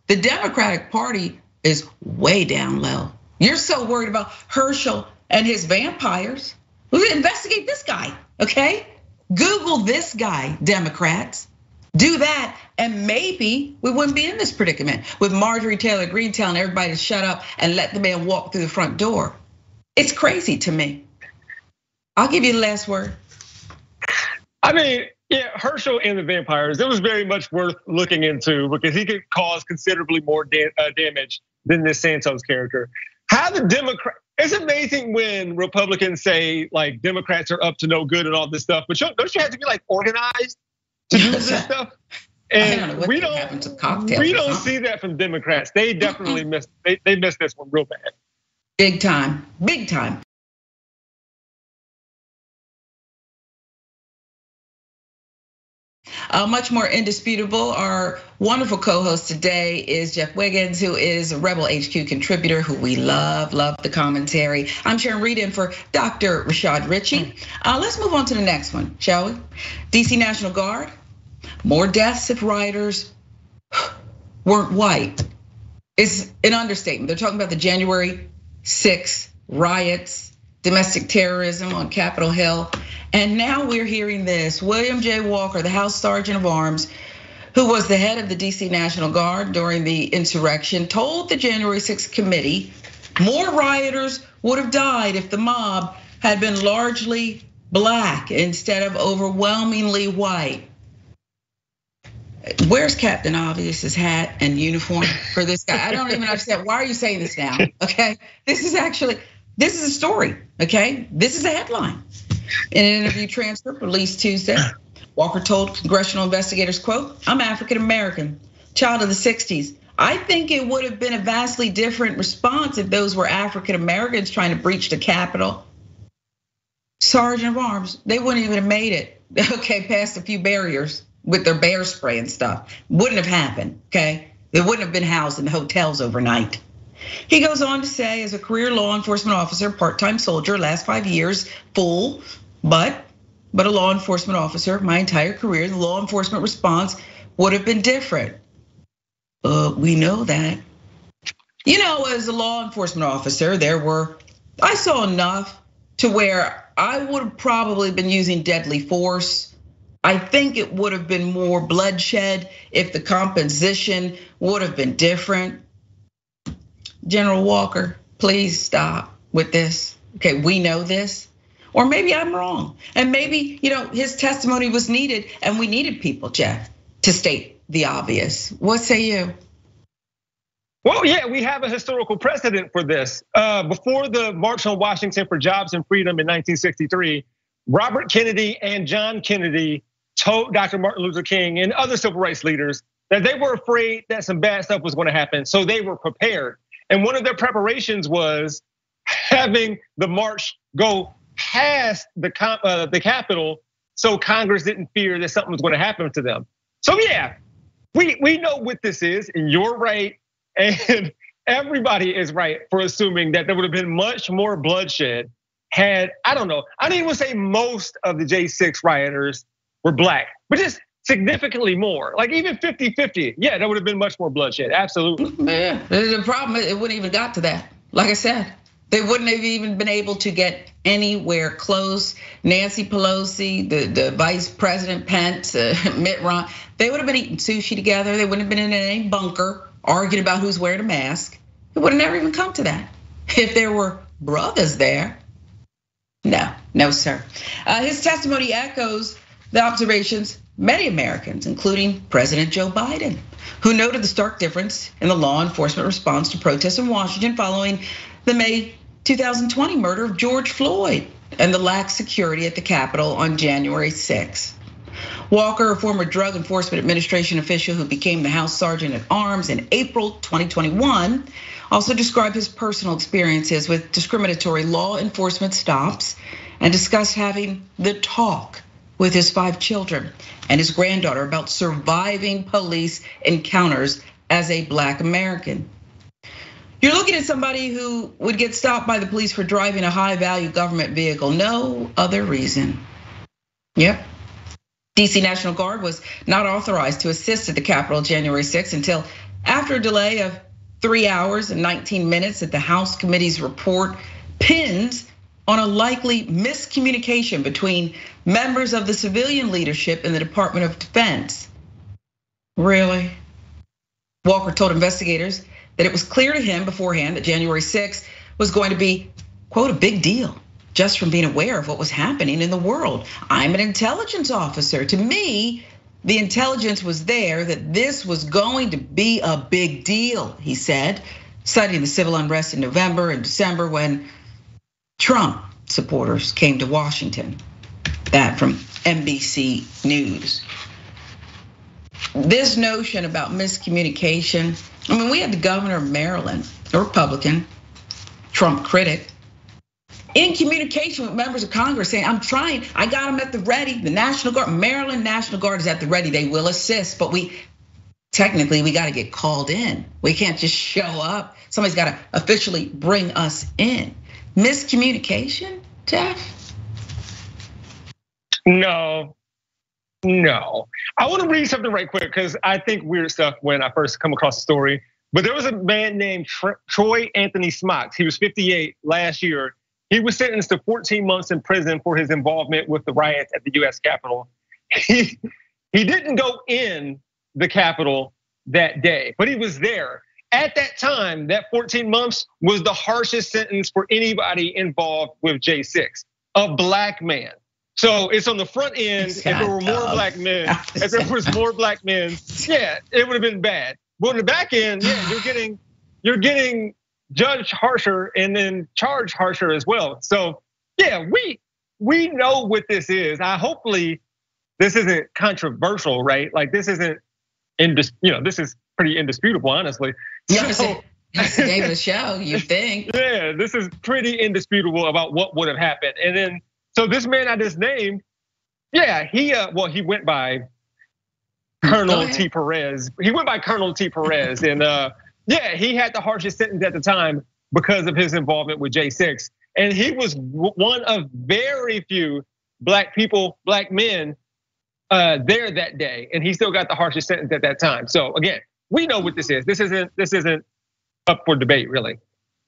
A: the Democratic Party is way down low. You're so worried about Herschel and his vampires. We investigate this guy, okay? Google this guy, Democrats. Do that, and maybe we wouldn't be in this predicament with Marjorie Taylor Greene telling everybody to shut up and let the man walk through the front door. It's crazy to me. I'll give you the last word.
B: I mean, yeah, Herschel and the vampires, it was very much worth looking into because he could cause considerably more damage than this Santos character. How the it's amazing when Republicans say like Democrats are up to no good and all this stuff, but don't you have to be like organized to do this stuff? And we don't see that from Democrats. They definitely missed this one real bad.
A: Big time, big time. Much more indisputable. Our wonderful co-host today is Jeff Wiggins, who is a Rebel HQ contributor who we love the commentary. I'm Sharon Reed in for Dr. Rashad Richey. Let's move on to the next one, shall we? DC National Guard, more deaths if rioters weren't white. It's an understatement. They're talking about the January 6th riots, domestic terrorism on Capitol Hill. And now we're hearing this. William J. Walker, the House Sergeant of Arms, who was the head of the DC National Guard during the insurrection, told the January 6th committee more rioters would have died if the mob had been largely black instead of overwhelmingly white. Where's Captain Obvious's hat and uniform for this guy? I don't even understand. Why are you saying this now? Okay, this is a story, okay? This is a headline. In an interview transcript released Tuesday, Walker told congressional investigators, quote, "I'm African American, child of the 60s. I think it would have been a vastly different response if those were African Americans trying to breach the Capitol. Sergeant of Arms, they wouldn't even have made it, okay, past a few barriers with their bear spray and stuff. Wouldn't have happened, okay? They wouldn't have been housed in hotels overnight." He goes on to say, as a career law enforcement officer, part-time soldier, last 5 years, full, but a law enforcement officer, my entire career, the law enforcement response would have been different. We know that. You know, as a law enforcement officer, I saw enough to where I would have probably been using deadly force. I think it would have been more bloodshed if the composition would have been different. General Walker, please stop with this. Okay, we know this, or maybe I'm wrong. And maybe, his testimony was needed and we needed people, Jeff, to state the obvious. What say you?
B: Well, yeah, we have a historical precedent for this. Before the March on Washington for Jobs and Freedom in 1963, Robert Kennedy and John Kennedy told Dr. Martin Luther King and other civil rights leaders that they were afraid that some bad stuff was gonna happen, so they were prepared. And one of their preparations was having the march go past the Capitol so Congress didn't fear that something was gonna happen to them. So yeah, we know what this is, and you're right, and everybody is right for assuming that there would have been much more bloodshed had, I don't even say most of the J6 rioters were black, but just significantly more, like even 50-50. Yeah, that would have been much more bloodshed, absolutely.
A: Yeah, the problem, it wouldn't even got to that. Like I said, they wouldn't have even been able to get anywhere close. Nancy Pelosi, the Vice President Pence, Mitt Romney, they would have been eating sushi together. They wouldn't have been in any bunker arguing about who's wearing a mask. It would have never even come to that. If there were brothers there, no sir. His testimony echoes the observations many Americans, including President Joe Biden, who noted the stark difference in the law enforcement response to protests in Washington following the May 2020 murder of George Floyd and the lax security at the Capitol on January 6th. Walker, a former Drug Enforcement Administration official who became the House Sergeant at Arms in April 2021, also described his personal experiences with discriminatory law enforcement stops and discussed having the talk with his 5 children and his granddaughter about surviving police encounters as a Black American. You're looking at somebody who would get stopped by the police for driving a high-value government vehicle, no other reason. Yep. DC National Guard was not authorized to assist at the Capitol January 6th until after a delay of 3 hours and 19 minutes that the House Committee's report pins on a likely miscommunication between members of the civilian leadership in the Department of Defense. Really? Walker told investigators that it was clear to him beforehand that January 6th was going to be, quote, a big deal, just from being aware of what was happening in the world. I'm an intelligence officer. To me, the intelligence was there that this was going to be a big deal, he said, citing the civil unrest in November and December when Trump supporters came to Washington. That from NBC News. This notion about miscommunication, I mean, we had the governor of Maryland, a Republican, Trump critic, in communication with members of Congress saying, I'm trying, I got them at the ready. The National Guard, Maryland National Guard is at the ready. They will assist, but technically we got to get called in. We can't just show up. Somebody's got to officially bring us in. Miscommunication, Jeff?
B: No. I want to read something right quick because I think weird stuff when I first come across the story. But there was a man named Troy Anthony Smocks. He was 58 last year. He was sentenced to 14 months in prison for his involvement with the riots at the US Capitol. He didn't go in the Capitol that day, but he was there. At that time, that 14 months was the harshest sentence for anybody involved with J6, a Black man. So it's on the front end. If there were more Black men, if there was more Black men, yeah, it would have been bad. But on the back end, yeah, you're getting judged harsher and then charged harsher as well. So yeah, we know what this is. Hopefully this isn't controversial, right? Like this isn't this is pretty indisputable, honestly.
A: Yeah, so, that's the name of the show, you think?
B: Yeah, this is pretty indisputable about what would have happened. And then, so this man I just named, yeah, he went by Colonel T. Perez. He went by Colonel T. Perez, and yeah, he had the harshest sentence at the time because of his involvement with J6. And he was one of very few Black people, Black men there that day, and he still got the harshest sentence at that time. So again, we know what this is. This isn't up for debate, really.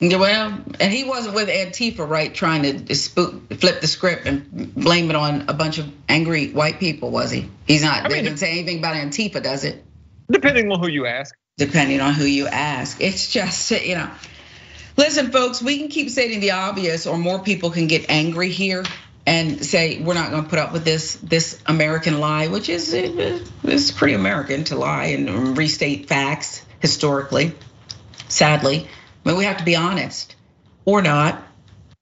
A: Yeah, well, and he wasn't with Antifa, right? Trying to flip the script and blame it on a bunch of angry white people, was he? He's not. They didn't say anything about Antifa, does it?
B: Depending on who you ask.
A: Depending on who you ask. It's just, listen, folks, we can keep stating the obvious, or more people can get angry here and say we're not going to put up with this American lie, which is it's pretty American to lie and restate facts historically. Sadly, but we have to be honest or not.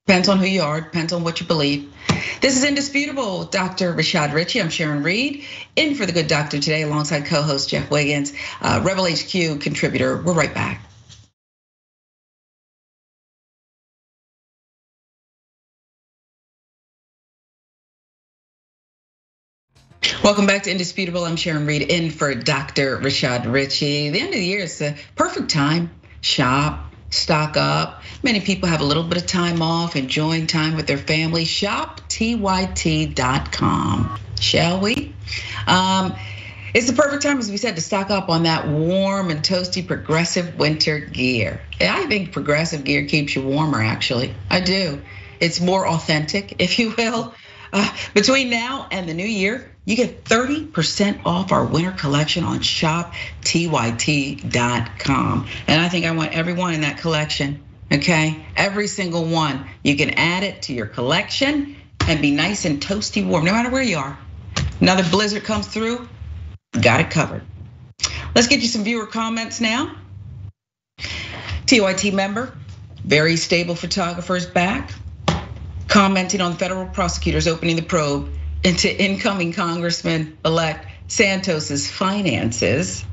A: Depends on who you are, depends on what you believe. This is Indisputable, Dr. Rashad Richey. I'm Sharon Reed, in for the good doctor today, alongside co-host Jeff Wiggins, Rebel HQ contributor. We're right back. Welcome back to Indisputable. I'm Sharon Reed, in for Dr. Rashad Richey. The end of the year is the perfect time. Shop, stock up. Many people have a little bit of time off, enjoying time with their family. Shop TYT.com, shall we? It's the perfect time, as we said, to stock up on that warm and toasty progressive winter gear. I think progressive gear keeps you warmer, actually. I do. It's more authentic, if you will. Between now and the new year, you get 30% off our winter collection on shoptyt.com. And I think I want everyone in that collection, okay? Every single one. You can add it to your collection and be nice and toasty warm, no matter where you are. Another blizzard comes through, got it covered. Let's get you some viewer comments now. TYT member, very stable photographers back, commenting on federal prosecutors opening the probe into incoming Congressman-elect Santos's finances.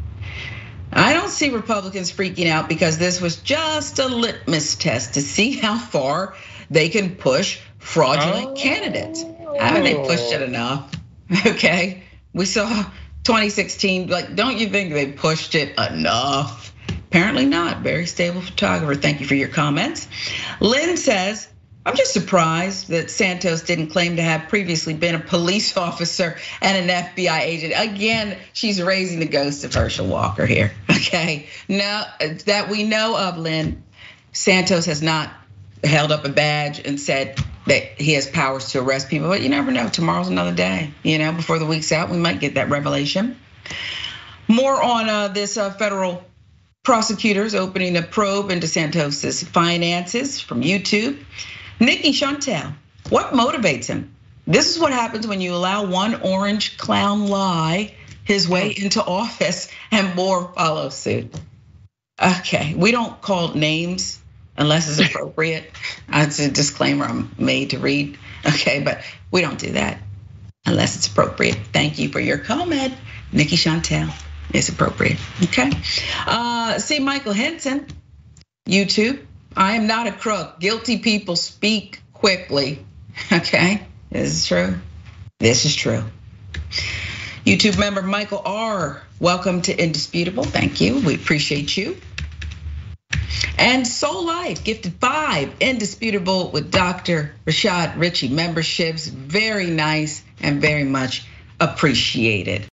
A: I don't see Republicans freaking out because this was just a litmus test to see how far they can push fraudulent candidates. Haven't they pushed it enough? Okay, we saw 2016, like, don't you think they pushed it enough? Apparently not. Very stable photographer. Thank you for your comments. Lynn says, I'm just surprised that Santos didn't claim to have previously been a police officer and an FBI agent. Again, she's raising the ghost of Herschel Walker here, okay? Now, that we know of, Lynn, Santos has not held up a badge and said that he has powers to arrest people, but you never know, tomorrow's another day. Before the week's out, we might get that revelation. More on this federal prosecutors opening a probe into Santos's finances from YouTube. Nikki Chantel, what motivates him? This is what happens when you allow one orange clown lie his way into office and more follow suit. Okay, we don't call names unless it's appropriate. It's a disclaimer I'm made to read, okay, but we don't do that unless it's appropriate. Thank you for your comment, Nikki Chantel. It's appropriate, okay? See Michael Henson, YouTube. I am not a crook. Guilty people speak quickly. Okay, this is true. This is true. YouTube member Michael R, welcome to Indisputable. Thank you, we appreciate you. And Soul Life gifted 5 Indisputable with Dr. Rashad Richey memberships. Very nice and very much appreciated.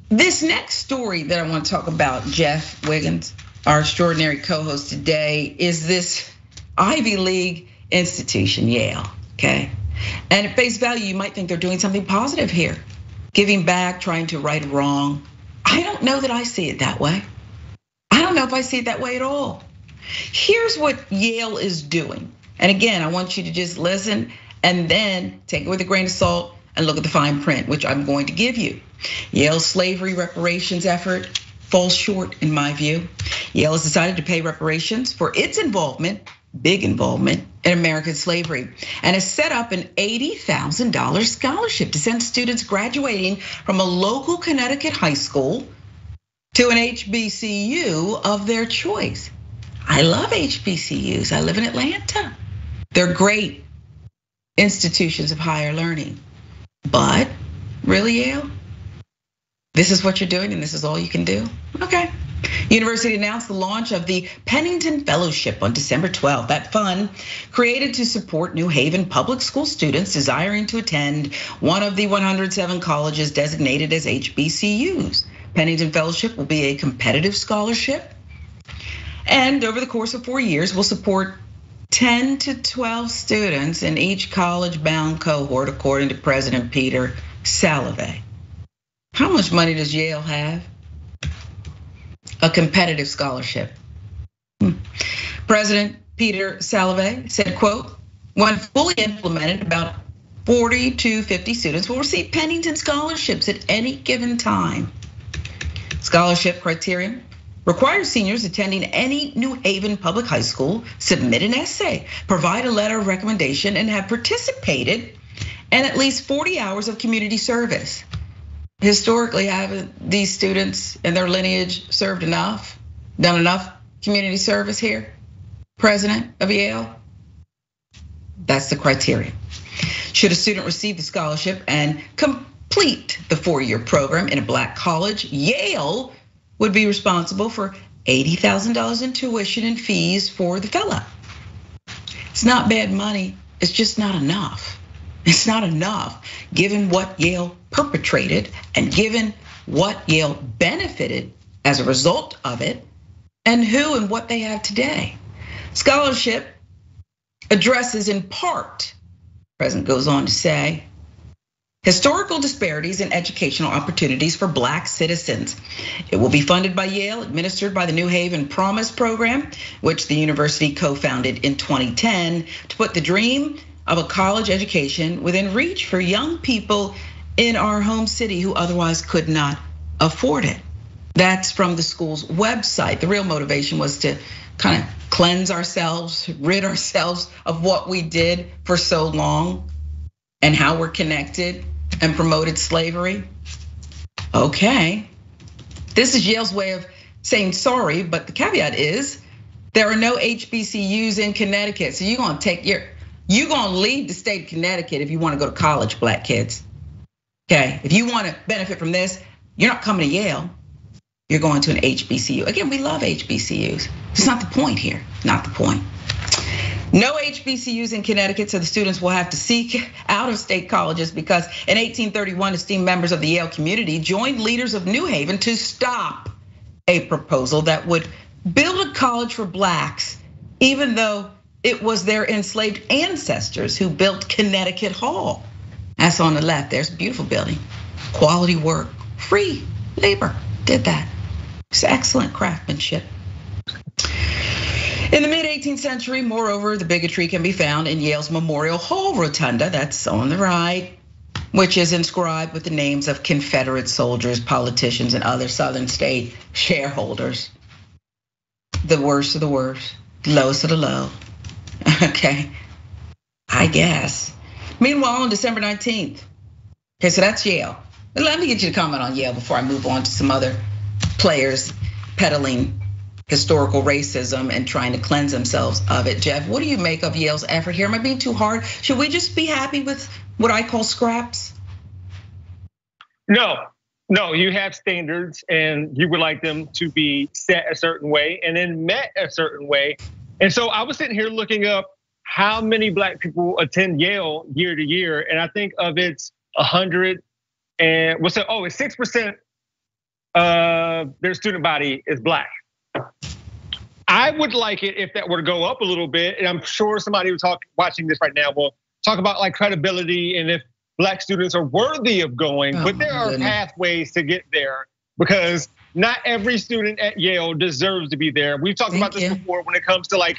A: This next story that I want to talk about, Jeff Wiggins, our extraordinary co-host today, is this Ivy League institution, Yale, okay? And at face value, you might think they're doing something positive here, giving back, trying to right a wrong. I don't know that I see it that way. I don't know if I see it that way at all. Here's what Yale is doing. And again, I want you to just listen and then take it with a grain of salt and look at the fine print, which I'm going to give you. Yale's slavery reparations effort falls short in my view. Yale has decided to pay reparations for its involvement, big involvement, in American slavery, and has set up an $80,000 scholarship to send students graduating from a local Connecticut high school to an HBCU of their choice. I love HBCUs, I live in Atlanta. They're great institutions of higher learning. But really, Yale? This is what you're doing and this is all you can do? Okay. University announced the launch of the Pennington Fellowship on December 12th. That fund, created to support New Haven public school students desiring to attend one of the 107 colleges designated as HBCUs. Pennington Fellowship will be a competitive scholarship, and over the course of 4 years will support 10 to 12 students in each college-bound cohort, according to President Peter Salovey. How much money does Yale have? A competitive scholarship. President Peter Salovey said, quote, when fully implemented, about 40 to 50 students will receive Pennington scholarships at any given time. Scholarship criterion requires seniors attending any New Haven public high school submit an essay, provide a letter of recommendation, and have participated in at least 40 hours of community service. Historically, haven't these students and their lineage served enough, done enough community service here? President of Yale? That's the criteria. Should a student receive the scholarship and complete the 4-year program in a black college, Yale would be responsible for $80,000 in tuition and fees for the fellow. It's not bad money, it's just not enough. It's not enough given what Yale perpetrated and given what Yale benefited as a result of it and who and what they have today. Scholarship addresses in part, the president goes on to say, historical disparities in educational opportunities for black citizens. It will be funded by Yale, administered by the New Haven Promise program, which the university co-founded in 2010 to put the dream of a college education within reach for young people in our home city who otherwise could not afford it. That's from the school's website. The real motivation was to kind of cleanse ourselves, rid ourselves of what we did for so long and how we're connected and promoted slavery. Okay, this is Yale's way of saying sorry, but the caveat is there are no HBCUs in Connecticut. So you're gonna leave the state of Connecticut if you wanna go to college, black kids. Okay, if you wanna benefit from this, you're not coming to Yale. You're going to an HBCU. Again, we love HBCUs. It's not the point here, not the point. No HBCUs in Connecticut, so the students will have to seek out of state colleges because in 1831, esteemed members of the Yale community joined leaders of New Haven to stop a proposal that would build a college for blacks, even though it was their enslaved ancestors who built Connecticut Hall. That's on the left, there's a beautiful building, quality work, free labor, did that. It's excellent craftsmanship. In the mid-18th century, moreover, the bigotry can be found in Yale's Memorial Hall Rotunda, that's on the right, which is inscribed with the names of Confederate soldiers, politicians, and other Southern state shareholders. The worst of the worst, the lowest of the low. Okay, I guess. Meanwhile, on December 19th, okay, so that's Yale. Let me get you to comment on Yale before I move on to some other players peddling historical racism and trying to cleanse themselves of it. Jeff, what do you make of Yale's effort here? Am I being too hard? Should we just be happy with what I call scraps?
B: No, you have standards and you would like them to be set a certain way and then met a certain way. And so I was sitting here looking up how many black people attend Yale year to year. And I think of it's 100 and it's 6% of their student body is black. I would like it if that were to go up a little bit, and I'm sure somebody who's watching this right now will talk about like credibility and if black students are worthy of going, but there are pathways to get there because not every student at Yale deserves to be there. We've talked about this before when it comes to like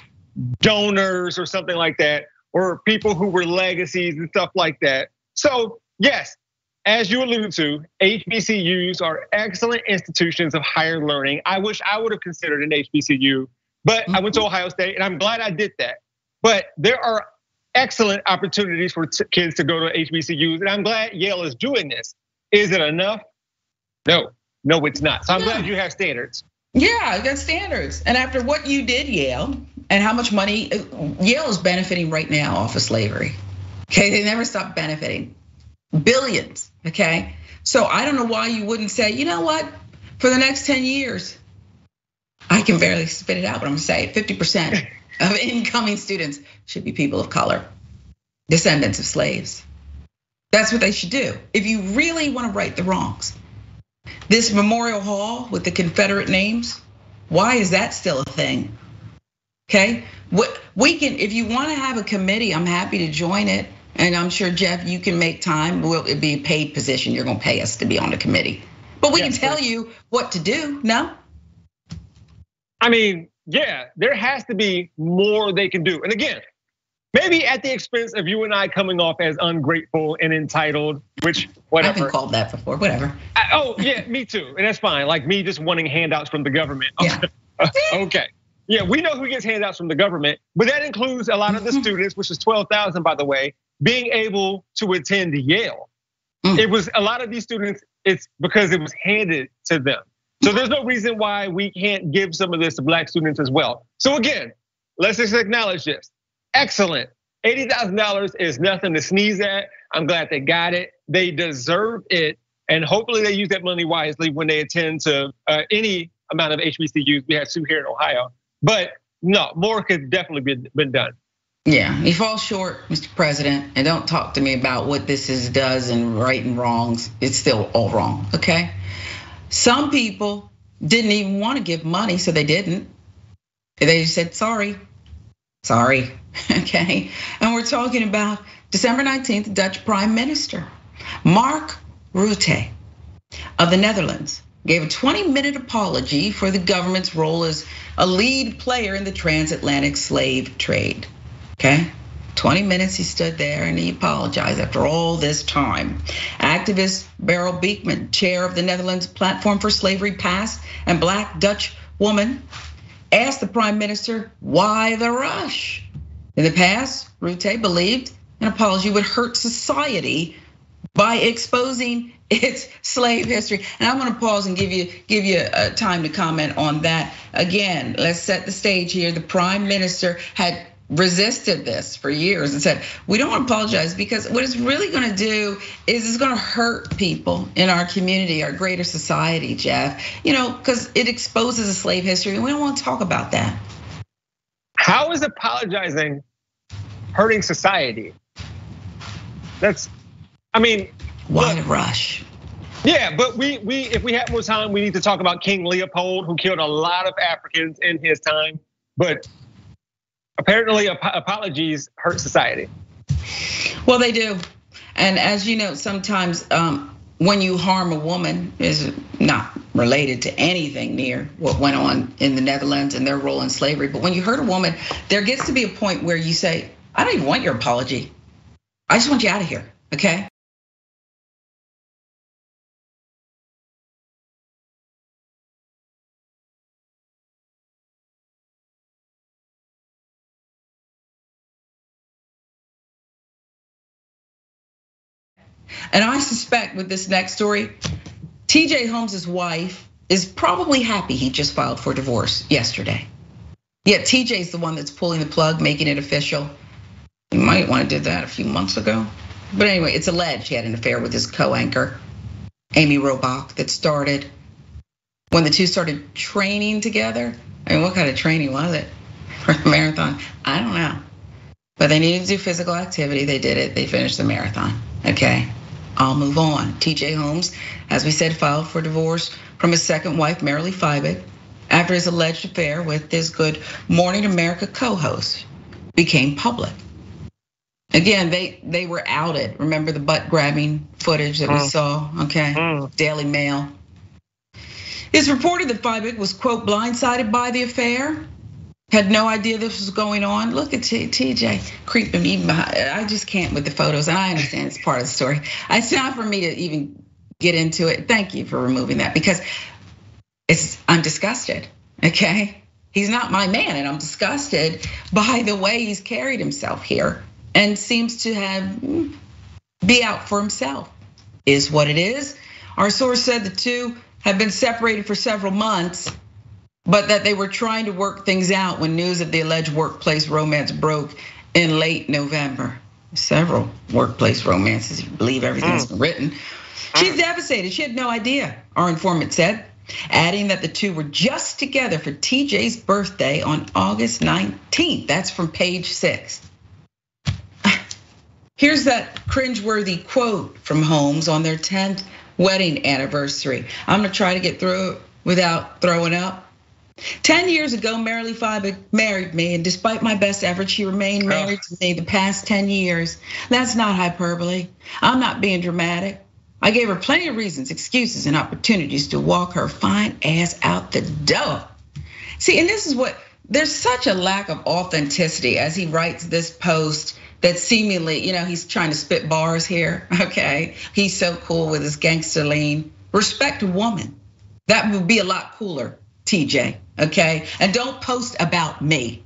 B: donors or something like that, or people who were legacies and stuff like that. So yes, as you alluded to, HBCUs are excellent institutions of higher learning. I wish I would have considered an HBCU, but I went to Ohio State and I'm glad I did that. But there are excellent opportunities for kids to go to HBCUs and I'm glad Yale is doing this. Is it enough? No, it's not. So I'm glad you have standards.
A: Yeah, you got standards. And after what you did, Yale, and how much money, Yale is benefiting right now off of slavery. Okay, they never stop benefiting. Billions, okay? So I don't know why you wouldn't say, you know what? For the next 10 years, I can barely spit it out, but I'm gonna say 50% of incoming students should be people of color, descendants of slaves. That's what they should do. If you really wanna right the wrongs. This Memorial Hall with the Confederate names, why is that still a thing? Okay, we can, if you wanna have a committee, I'm happy to join it. And I'm sure, Jeff, you can make time. Will it be a paid position? You're gonna pay us to be on the committee. But we can tell you what to do, no?
B: I mean, yeah, there has to be more they can do. And again, maybe at the expense of you and I coming off as ungrateful and entitled, which whatever.
A: I've been called that before, whatever.
B: Oh yeah, me too, and that's fine. Like me just wanting handouts from the government.
A: Yeah.
B: Okay. Yeah, we know who gets handouts from the government, but that includes a lot of the students, which is 12,000 by the way, being able to attend Yale. It was a lot of these students, it's because it was handed to them. So there's no reason why we can't give some of this to black students as well. So again, let's just acknowledge this. Excellent, $80,000 is nothing to sneeze at. I'm glad they got it. They deserve it. And hopefully they use that money wisely when they attend to any amount of HBCUs. We have two here in Ohio. But no, more could definitely been done.
A: Yeah, you fall short, Mr. President, and don't talk to me about what this does and right and wrongs. It's still all wrong, okay? Some people didn't even want to give money, so they didn't. They just said, sorry, okay? And we're talking about December 19th, Dutch Prime Minister Mark Rutte of the Netherlands gave a 20-minute apology for the government's role as a lead player in the transatlantic slave trade. Okay, 20 minutes he stood there and he apologized after all this time. Activist Beryl Beekman, chair of the Netherlands Platform for Slavery Past and Black Dutch Woman, asked the prime minister, why the rush? In the past, Rutte believed an apology would hurt society by exposing its slave history. And I'm gonna pause and give you time to comment on that. Again, let's set the stage here. The prime minister had resisted this for years and said, we don't want to apologize because what it's really gonna do is it's gonna hurt people in our community, our greater society, Jeff. Because it exposes a slave history and we don't want to talk about that.
B: How is apologizing hurting society?
A: Why the rush?
B: Yeah, but we if we have more time, we need to talk about King Leopold, who killed a lot of Africans in his time. But apparently apologies hurt society.
A: Well, they do. And as you know, sometimes when you harm a woman is not related to anything near what went on in the Netherlands and their role in slavery. But when you hurt a woman, there gets to be a point where you say, I don't even want your apology. I just want you out of here, okay? And I suspect with this next story, TJ Holmes' wife is probably happy he just filed for divorce yesterday. Yet TJ's the one that's pulling the plug, making it official. You might want to do that a few months ago. But anyway, it's alleged he had an affair with his co-anchor, Amy Robach, that started when the two started training together. I mean, what kind of training was it for the marathon? I don't know. But they needed to do physical activity. They did it. They finished the marathon. Okay, I'll move on. TJ Holmes, as we said, filed for divorce from his second wife, Marilee Fiebig, after his alleged affair with his Good Morning America co-host became public. Again, they were outed. Remember the butt grabbing footage that we saw, okay? Daily Mail. It's reported that Fiebig was, quote, blindsided by the affair, had no idea this was going on. Look at TJ creeping even behind. I just can't with the photos, and I understand it's part of the story. It's not for me to even get into it. Thank you for removing that because I'm disgusted, okay? He's not my man, and I'm disgusted by the way he's carried himself here and seems to have be out for himself, is what it is. Our source said the two have been separated for several months, but that they were trying to work things out when news of the alleged workplace romance broke in late November. Several workplace romances, if you believe everything's been written. She's devastated, she had no idea, our informant said, adding that the two were just together for TJ's birthday on August 19th. That's from page 6. Here's that cringeworthy quote from Holmes on their 10th wedding anniversary. I'm gonna try to get through it without throwing up. 10 years ago, Marilee Fiebig married me, and despite my best efforts, she remained married to me the past 10 years. That's not hyperbole. I'm not being dramatic. I gave her plenty of reasons, excuses, and opportunities to walk her fine ass out the door. See, and this is what, there's such a lack of authenticity as he writes this post that seemingly, he's trying to spit bars here, okay? He's so cool with his gangster lean. Respect a woman. That would be a lot cooler, TJ, okay? And don't post about me,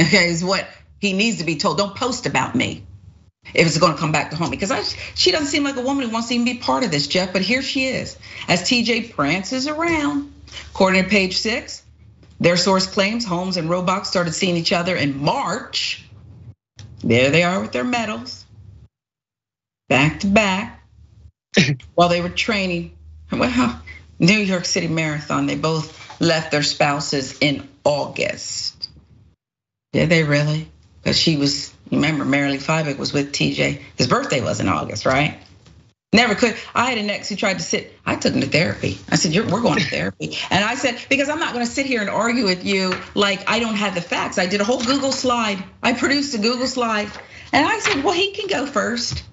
A: okay, is what he needs to be told. Don't post about me if it's gonna come back to home, because she doesn't seem like a woman who wants to even be part of this, Jeff, but here she is, as TJ prances around. According to page 6, their source claims Holmes and Robach started seeing each other in March. There they are with their medals, back to back, while they were training. Well, New York City Marathon, they both left their spouses in August. Did they really? Because she was, remember, Marilee Fiebig was with TJ. His birthday was in August, right? Never could. I had an ex who tried to sit, I took him to therapy. I said, we're going to therapy. And I said, because I'm not gonna sit here and argue with you like I don't have the facts. I did a whole Google slide. I produced a Google slide. And I said, well, he can go first.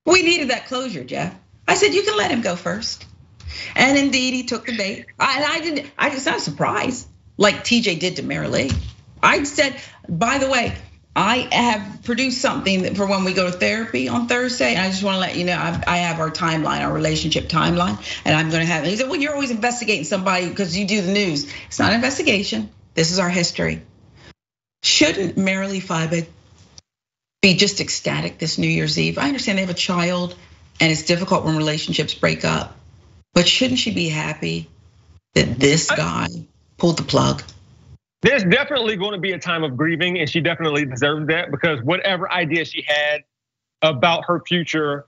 A: We needed that closure, Jeff. I said, you can let him go first. And indeed, he took the bait. I was not surprised, like TJ did to Marilee. I said, by the way, I have produced something for when we go to therapy on Thursday. And I just want to let you know, I have our timeline, our relationship timeline, and I'm going to have. He said, "Well, you're always investigating somebody because you do the news." It's not an investigation. This is our history. Shouldn't Marilee Fiebig be just ecstatic this New Year's Eve? I understand they have a child, and it's difficult when relationships break up, but shouldn't she be happy that this guy pulled the plug?
B: There's definitely going to be a time of grieving, and she definitely deserves that, because whatever idea she had about her future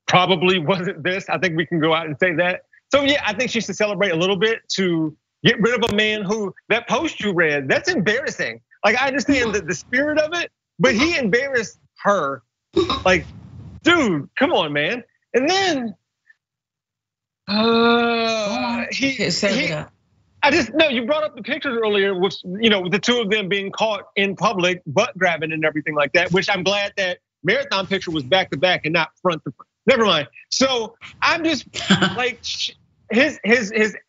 B: probably wasn't this. I think we can go out and say that. So yeah, I think she should celebrate a little bit to get rid of a man who, that post you read, that's embarrassing. Like, I understand the spirit of it, but he embarrassed her. Like, dude, come on, man. And then I just know you brought up the pictures earlier with the two of them being caught in public, butt grabbing and everything like that, which I'm glad that marathon picture was back to back and not front to front. Never mind. So I'm just like, his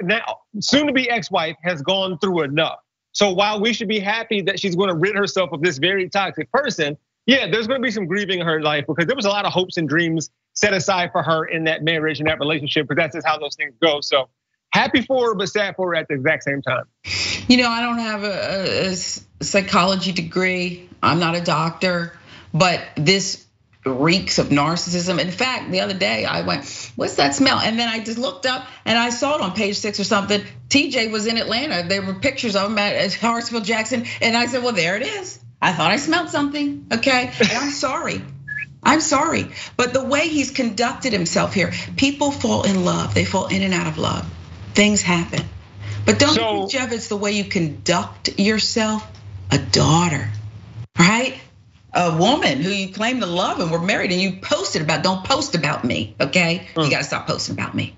B: now soon to be ex-wife has gone through enough. So while we should be happy that she's going to rid herself of this very toxic person, yeah, there's going to be some grieving in her life, because there was a lot of hopes and dreams set aside for her in that marriage and that relationship, because that's just how those things go. So happy for her, but sad for her at the exact same time.
A: I don't have a psychology degree. I'm not a doctor, but this reeks of narcissism. In fact, the other day I went, "What's that smell?" And then I just looked up and I saw it on page 6 or something. TJ was in Atlanta. There were pictures of him at Hartsfield Jackson. And I said, well, there it is. I thought I smelled something, okay? And I'm sorry. But the way he's conducted himself here, people fall in love. They fall in and out of love. Things happen. But don't you think, Jeff, it's the way you conduct yourself? A daughter, right? A woman who you claim to love and were married, and you posted about, don't post about me, okay? You gotta stop posting about me.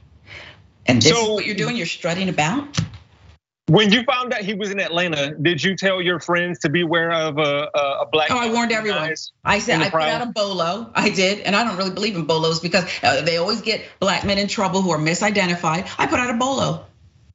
A: And this is what you're doing, you're strutting about?
B: When you found out he was in Atlanta, did you tell your friends to beware of a black?
A: Oh, I warned everyone. I said I put out a bolo. I did, and I don't really believe in bolos because they always get black men in trouble who are misidentified. I put out a bolo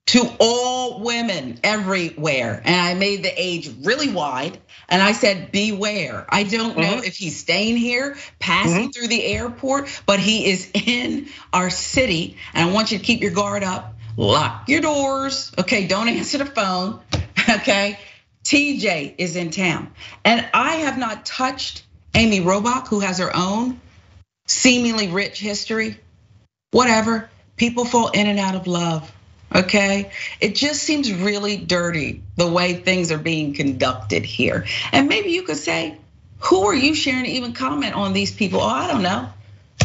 A: to all women everywhere, and I made the age really wide. And I said, beware. I don't know if he's staying here, passing through the airport, but he is in our city, and I want you to keep your guard up. Lock your doors, okay? Don't answer the phone, okay? TJ is in town. And I have not touched Amy Robach, who has her own seemingly rich history. Whatever, people fall in and out of love, okay? It just seems really dirty the way things are being conducted here. And maybe you could say, who are you, Sharon, to even comment on these people? Oh, I don't know.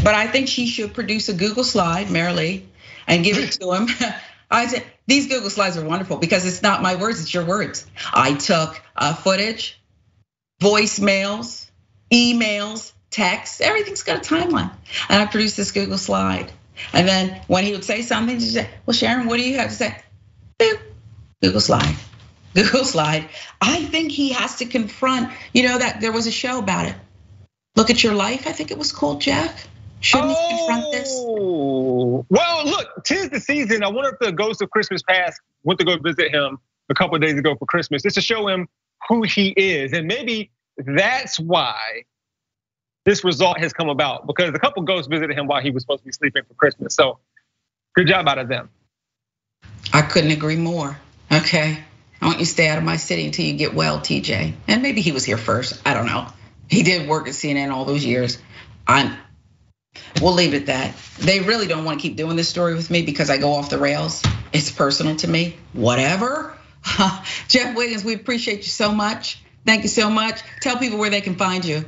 A: But I think she should produce a Google slide, Marilee, and give it to him. I said, these Google slides are wonderful because it's not my words, it's your words. I took footage, voicemails, emails, texts, everything's got a timeline. And I produced this Google slide. And then when he would say something, she'd say, well, Sharon, what do you have to say? Boop, Google slide, Google slide. I think he has to confront, that there was a show about it. Look at Your Life, I think it was called, Jeff. Shouldn't he confront this?
B: Well, look, 'tis the season. I wonder if the Ghost of Christmas Past went to go visit him a couple of days ago for Christmas, just to show him who he is. And maybe that's why this result has come about, because a couple ghosts visited him while he was supposed to be sleeping for Christmas. So good job out of them.
A: I couldn't agree more, okay? I want you to stay out of my city until you get well, TJ. And maybe he was here first, I don't know. He did work at CNN all those years. We'll leave it at that. They really don't want to keep doing this story with me because I go off the rails. It's personal to me, whatever. Jeff Wiggins, we appreciate you so much. Thank you so much. Tell people where they can find you.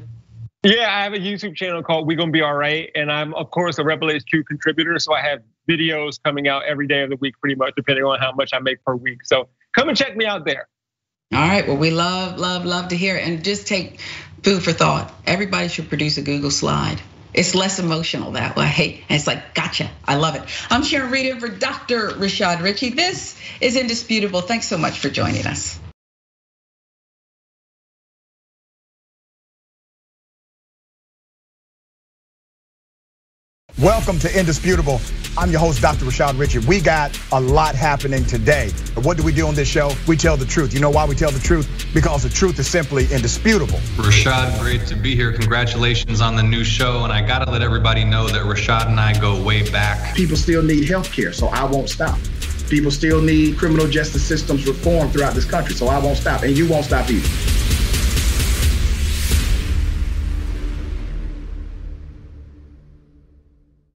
B: Yeah, I have a YouTube channel called We Gonna Be All Right. And I'm, of course, a Rebel HQ contributor. So I have videos coming out every day of the week, pretty much, depending on how much I make per week. So come and check me out there.
A: All right, well, we love to hear it. And just take food for thought. Everybody should produce a Google slide. It's less emotional that way. And it's like, gotcha, I love it. I'm Sharon Reed in for Dr. Rashad Richey. This is Indisputable. Thanks so much for joining us.
L: Welcome to Indisputable. I'm your host, Dr. Richard Richey. We got a lot happening today. What do we do on this show? We tell the truth. You know why we tell the truth? Because the truth is simply indisputable.
M: Rashad, great to be here. Congratulations on the new show. And I gotta let everybody know that Rashad and I go way back.
N: People still need health care, so I won't stop. People still need criminal justice systems reform throughout this country, so I won't stop. And you won't stop either.